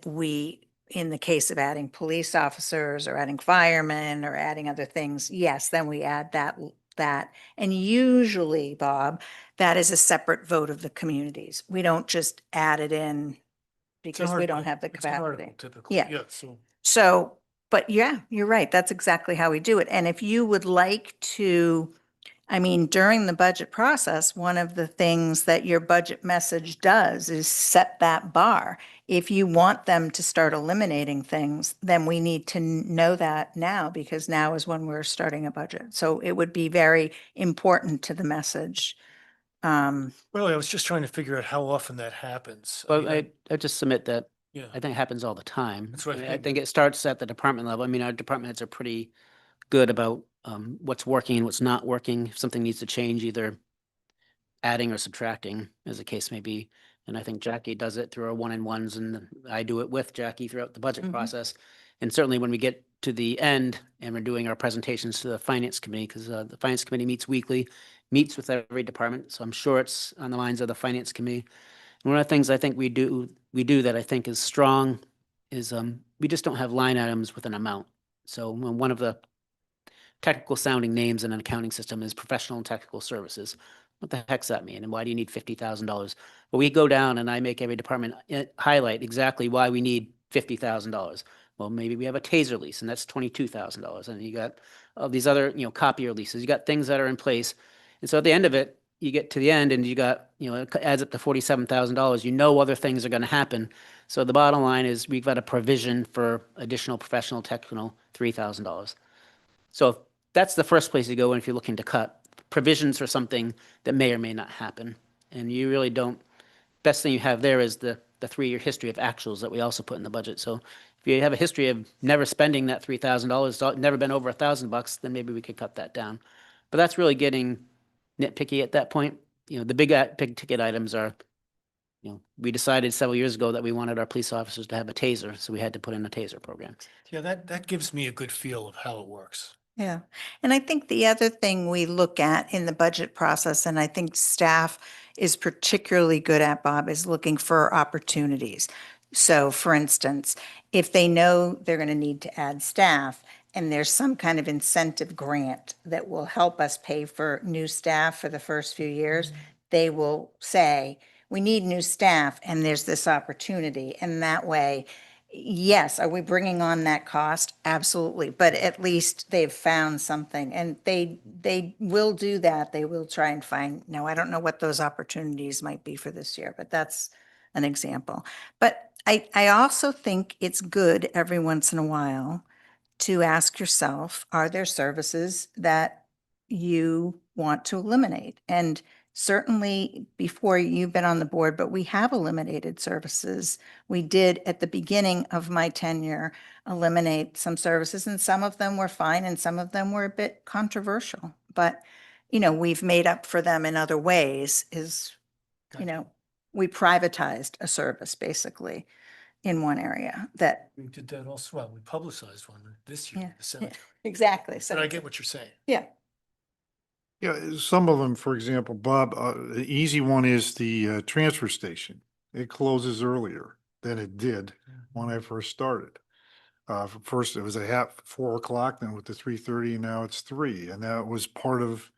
in the case of adding police officers or adding firemen or adding other things, yes, then we add that. And usually, Bob, that is a separate vote of the communities. We don't just add it in because we don't have the It's an article capacity. typically. Yeah. Yeah, so. So, but yeah, you're right. That's exactly how we do it. And if you would like to, during the budget process, one of the things that your budget message does is set that bar. If you want them to start eliminating things, then we need to know that now because now is when we're starting a budget. So it would be very important to the message. Well, I was just trying to figure out how often that happens. Well, I just submit that Yeah. I think it happens all the time. That's what I I figured. think it starts at the department level. Our department heads are pretty good about what's working and what's not working. If something needs to change, either adding or subtracting, as the case may be. And I think Jackie does it through our one-on-ones, and I do it with Jackie throughout the budget Mhm. process. And certainly when we get to the end and we're doing our presentations to the Finance Committee, because the Finance Committee meets weekly, meets with every department. So I'm sure it's on the lines of the Finance Committee. And one of the things I think we do that I think is strong is we just don't have line items with an amount. So when one of the technical sounding names in an accounting system is professional and technical services. What the heck's that mean? And why do you need $50,000? Well, we go down and I make every department highlight exactly why we need $50,000. Well, maybe we have a taser lease and that's $22,000. And you got all these other, copier leases. You got things that are in place. And so at the end of it, you get to the end and you got, it adds up to $47,000. Other things are going to happen. So the bottom line is we've got a provision for additional professional technical $3,000. So that's the first place you go if you're looking to cut provisions for something that may or may not happen. And you really don't, best thing you have there is the 3-year history of actuals that we also put in the budget. So if you have a history of never spending that $3,000, never been over $1,000, then maybe we could cut that down. But that's really getting nitpicky at that point. The big ticket items are we decided several years ago that we wanted our police officers to have a taser, so we had to put in a taser program. Yeah, that gives me a good feel of how it works. Yeah. And I think the other thing we look at in the budget process, and I think staff is particularly good at, Bob, is looking for opportunities. So for instance, if they know they're going to need to add staff and there's some kind of incentive grant that will help us pay for new staff for the first few years, they will say, we need new staff and there's this opportunity. And that way, yes, are we bringing on that cost? Absolutely. But at least they've found something and they will do that. They will try and find, now I don't know what those opportunities might be for this year, but that's an example. But I also think it's good every once in a while to ask yourself, are there services that you want to eliminate? And certainly before you've been on the board, but we have eliminated services. We did at the beginning of my tenure eliminate some services and some of them were fine and some of them were a bit controversial. But, we've made up for them in other ways we privatized a service basically in one area that. We did that also, well, we publicized one this year, Yeah, the cemetery. Exactly. So, But I get what you're saying. yeah. Yeah, some of them, for example, Bob, the easy one is the transfer station. It closes earlier than it did when I first started. First, it was a 4 o'clock, then with the 3:30, and now it's 3. And that was part of,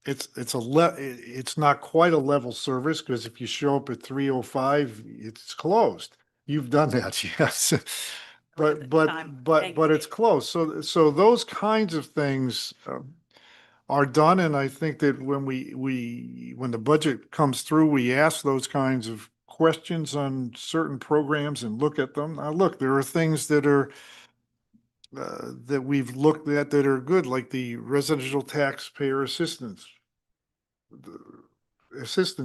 it's not quite a level service because if you show up at 3:05, it's closed. You've done that, yes. But it's closed. So those kinds of things are done. And I think that when when the budget comes through, we ask those kinds of questions on certain programs and look at them. Now, look, there are things that are that we've looked at that are good, like the residential taxpayer assistance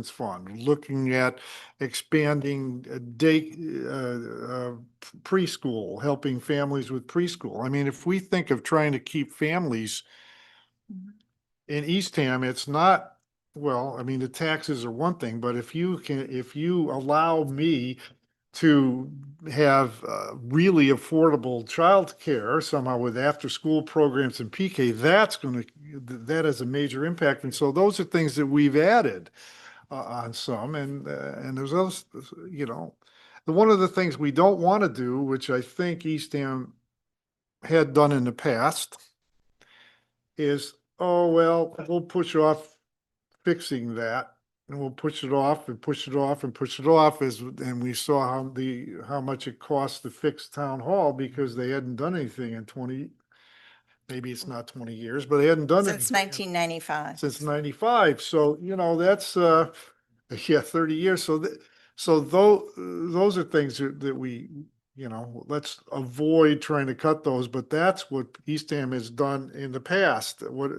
fund, looking at expanding preschool, helping families with preschool. I mean, if we think of trying to keep families in Eastham, it's not, well, I mean, the taxes are one thing, but if you allow me to have really affordable childcare somehow with after-school programs and PK, that has a major impact. And so those are things that we've added on some, and there's others, one of the things we don't want to do, which I think Eastham had done in the past, is, oh, well, we'll push off fixing that. And we'll push it off and push it off and push it off and we saw how much it cost to fix town hall because they hadn't done anything in 20, maybe it's not 20 years, but they hadn't done it Since 1995. since 95. So, that's, 30 years. So those are things that we, let's avoid trying to cut those, but that's what Eastham has done in the past. What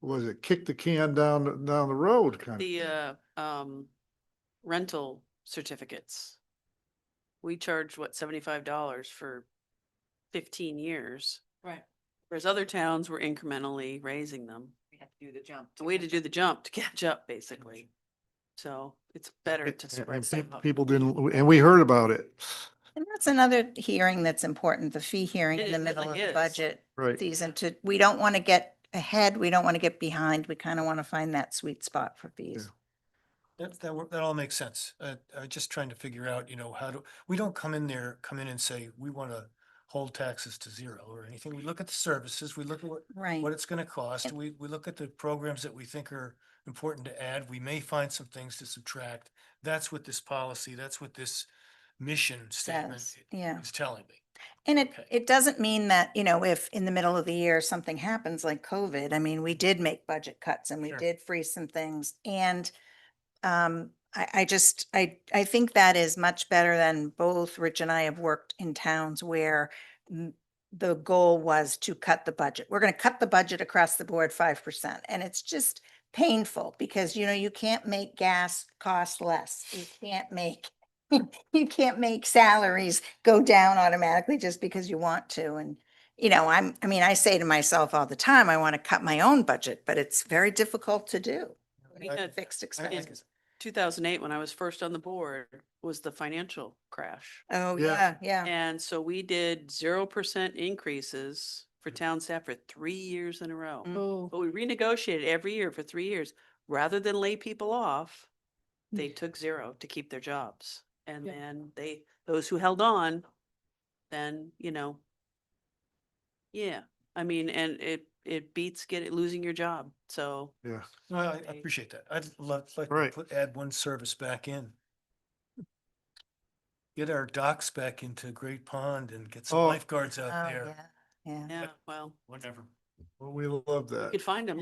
was it? Kick the can down the road kind of. The rental certificates. We charged $75 for 15 years. Right. Whereas other towns were incrementally raising them. We have to do the jump. And we had to do the jump to catch up, basically. So it's better to spread And stuff out. people didn't, and we heard about it. And that's another hearing that's important, the fee hearing It in the middle really of the is. budget Right. season we don't want to get ahead. We don't want to get behind. We kind of want to find that sweet spot for fees. That all makes sense. I'm just trying to figure out, we don't come in and say, we want to hold taxes to zero or anything. We look at the services, we look at Right. what it's going to cost. We look at the programs that we think are important to add. We may find some things to subtract. That's what this policy, that's what this mission statement Says, yeah. is telling me. And Okay. it doesn't mean that, if in the middle of the year something happens like COVID, I mean, we did make budget cuts and we Sure. did freeze some things. And I think that is much better than both Rich and I have worked in towns where the goal was to cut the budget. We're going to cut the budget across the board 5%. And it's just painful because, you can't make gas cost less. You can't make salaries go down automatically just because you want to. And, I say to myself all the time, I want to cut my own budget, but it's very difficult to do. We I- had Fixed I- expenses. 2008, when I was first on the board, was the financial crash. Oh, Yeah. yeah. And so we did 0% increases for town staff for 3 years in a row. Oh, But we renegotiated every year for 3 years. Rather than lay people off, they took 0 to keep their jobs. And Yeah. then those who held on, then, yeah, I mean, and it beats losing your job. So Yeah. No, I Right. appreciate that. I'd like Right. to add one service back in. Get our docks back into Great Pond and get some Oh. lifeguards out Oh, there, yeah. Yeah. yeah, well, whatever. Well, we love you that. could find them,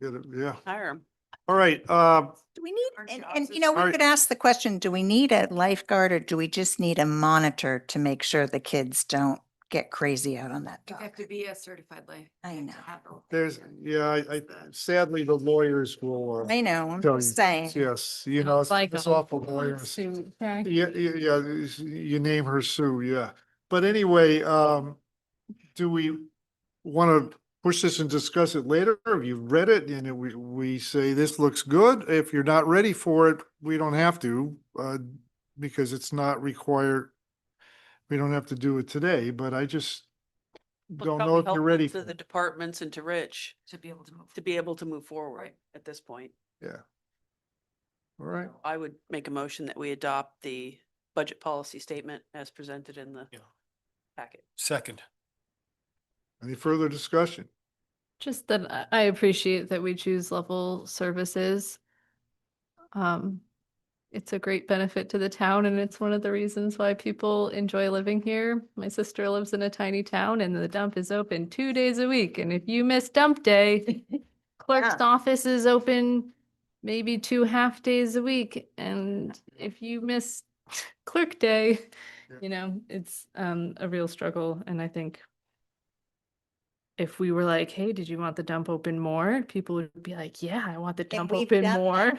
Get it, yeah. hire them. All right, Do we need, Aren't and, jobs and as- you know, we Alright. could ask the question, do we need a lifeguard or do we just need a monitor to make sure the kids don't get crazy out on that You have dock? to be a certified life. I know. there's, yeah, I sadly, the lawyers will. I know, I'm tell just you. saying. Yes, you know, like it's a awful lawyers. suit, okay? Yeah, you name her Sue, yeah. But anyway, do we want to push this and discuss it later? Have you read it? And we say this looks good. If you're not ready for it, we don't have to, because it's not required. We don't have to do it today, but I just Well, don't know probably if you're helpful ready. To for the it. departments and to Rich To be able to move. to be able to move forward Right. at this point. Yeah. All right, I would make a motion that we adopt the budget policy statement as presented in the Yeah. packet. Second. any further discussion? Just that I appreciate that we choose level services. It's a great benefit to the town and it's one of the reasons why people enjoy living here. My sister lives in a tiny town and the dump is open 2 days a week. And if you miss dump day, clerk's Yeah. office is open maybe 2 half days a week. And if you miss clerk day, Yeah. it's a real struggle. And I think if we were like, hey, did you want the dump open more? People would be like, yeah, I want the dump we've open done more.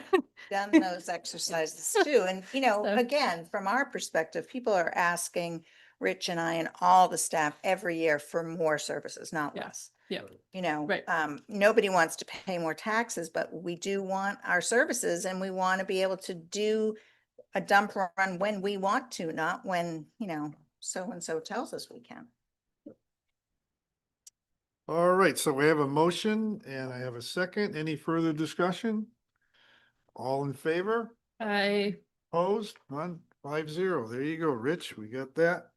Done those exercises too. And, So- again, from our perspective, people are asking Rich and I and all the staff every year for more services, not Yeah. less. Yeah. Right. Right. Nobody wants to pay more taxes, but we do want our services and we want to be able to do a dump run when we want to, not when, so-and-so tells us we can. All right, so we have a motion and I have a second. Any further discussion? All in favor? Opposed? None? 5-0. There you go, Rich. We got that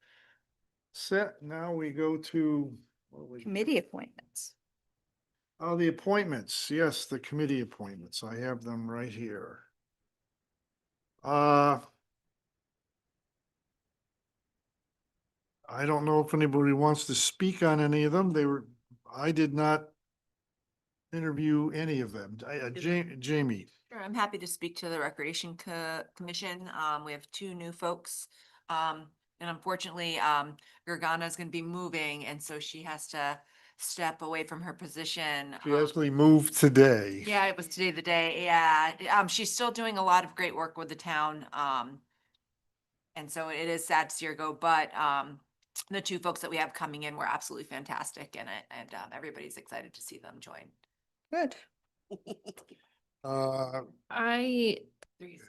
set. Now we go to Committee appointments. oh, the appointments. Yes, the committee appointments. I have them right here. I don't know if anybody wants to speak on any of them. I did not interview any of them. Jamie. Sure, I'm happy to speak to the Recreation Commission. We have 2 new folks. And unfortunately, Gergana is gonna be moving, and so she has to step away from her position. She actually moved today. Yeah, it was today the day. Yeah, she's still doing a lot of great work with the town. And so it is sad to see her go, but the 2 folks that we have coming in were absolutely fantastic, and everybody's excited to see them join. Good. I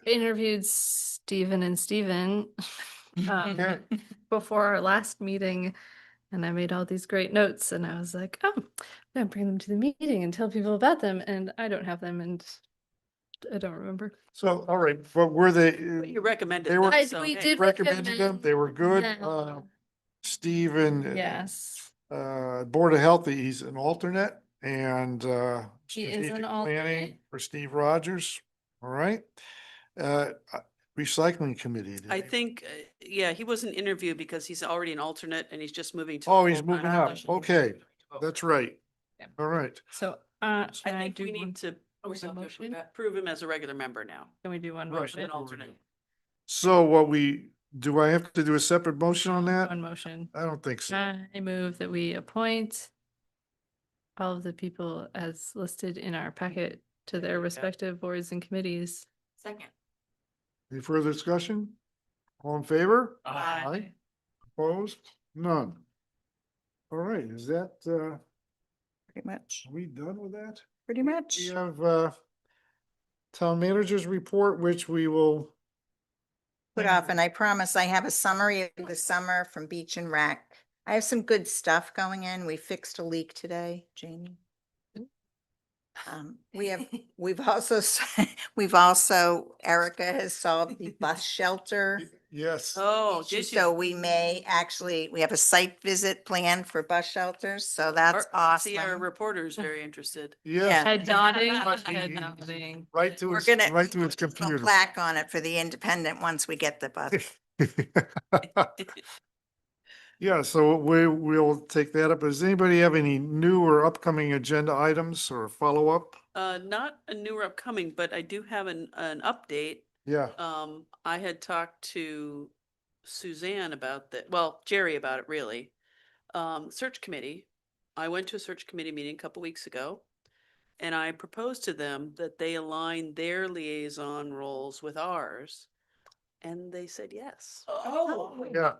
interviewed Stephen and Stephen Okay. before our last meeting, and I made all these great notes, and I was like, oh, I'm gonna bring them to the meeting and tell people about them, and I don't have them, and I don't remember. So, all right, but were they? But you recommended They were them, so we hey. did recommended them. They were good. them. Stephen. Yes, Board of Health, he's an alternate and He is an strategic planning alternate. for Steve Rogers. All right. Recycling committee. did I they- think, yeah, he was an interview because he's already an alternate and he's just moving to. a Oh, he's full-time moving up. position. Okay, that's right. Yeah. All right. so I should I think we do one? need to one motion? approve him as a regular member now. Can we do one Right. motion? An alternate. So do I have to do a separate motion on that? One motion. I don't think so. I move that we appoint all of the people as listed in our packet to their respective boards and committees. Second. Any further discussion? All in favor? Aye. Opposed? None. All right, is that, Pretty much, are we done with that? pretty much. We have, town manager's report, which we will. Put off, and I promise I have a summary of the summer from Beach and Rec. I have some good stuff going in. We fixed a leak today, Jamie. We've also, Erica has solved the bus shelter. Yes. Oh, issue, did you? So we we have a site visit planned for bus shelters, so that's See, our awesome. reporter's very interested. Yes. Head nodding, But head he- nodding. Right to We're his, gonna right to its put a computer. plaque on it for the independent once we get the bus. Yeah, so we'll take that up. Does anybody have any new or upcoming agenda items or follow-up? Not a new or upcoming, but I do have an update. Yeah, I had talked to Suzanne about Jerry about it really. Search committee. I went to a search committee meeting a couple weeks ago. And I proposed to them that they align their liaison roles with ours. And they said yes. Oh. yeah.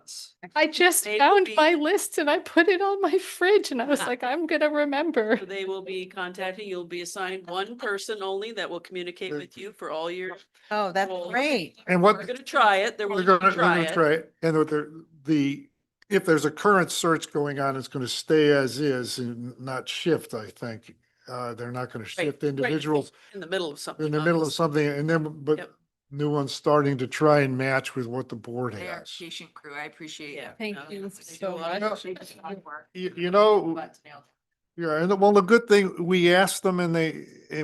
I just They will found be- my list and I put it on my fridge and I was like, I'm gonna remember. So they will be contacting, you'll be assigned one person only that will communicate with you for all your, Oh, that's Well, great. And we're what, gonna try it. They're they're willing gonna, to try it. try it. And with if there's a current search going on, it's gonna stay as is and not shift, I think. They're not gonna shift Right, individuals in the middle of something. in the middle of obviously. something and then, but Yep. new ones starting to try and match with what the board They are has. patient crew. I appreciate Yeah. it. Thank no, you they do so a lot of much. work. You know, yeah, and well, the good thing, we asked them and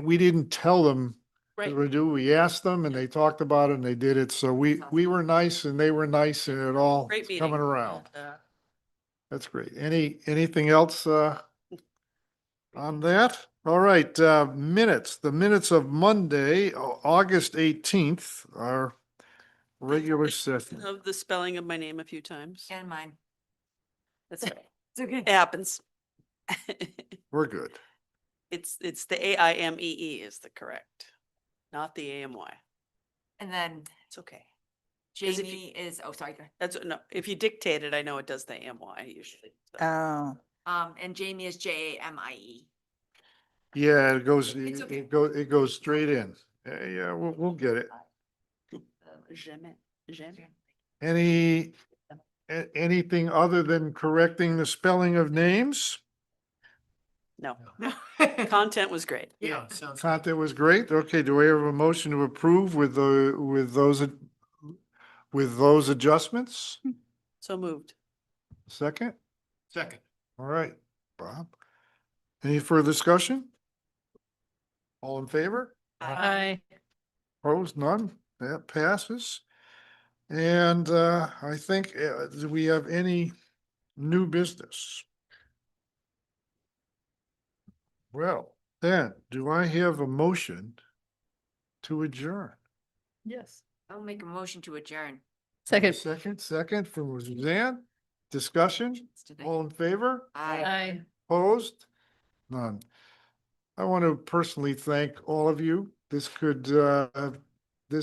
we didn't tell them. Right. We asked them and they talked about it and they did it. So we were nice and they were nice and it all Great meeting. coming around. And, That's great. Anything else, on that? All right, the minutes of Monday, August 18th, our regular session. Of the spelling of my name a few times. And mine. That's right. It's okay. It happens. We're good. It's the AIMEE is the correct, not the AMY. And then It's okay. Is if you- Jamie is, oh, sorry. Go ahead. That's, no, if you dictate it, I know it does the AMY usually. so. Oh, And Jamie is JAMIE. Yeah, it goes, It's okay. it goes straight in. Yeah, we'll get it. Jamais. Anything other than correcting the spelling of names? No, content was great. Yeah, sounds. Content was great. Okay, do I have a motion to approve with those adjustments? So moved. Second? Second. All right, Bob. Any further discussion? All in favor? Hi. Opposed? None? That passes. And I think, do we have any new business? Well, then, do I have a motion to adjourn? Yes. I'll make a motion to adjourn. Second. Second from Suzanne. Discussion? All in favor? Aye. Hi. Opposed? None. I want to personally thank all of you. This could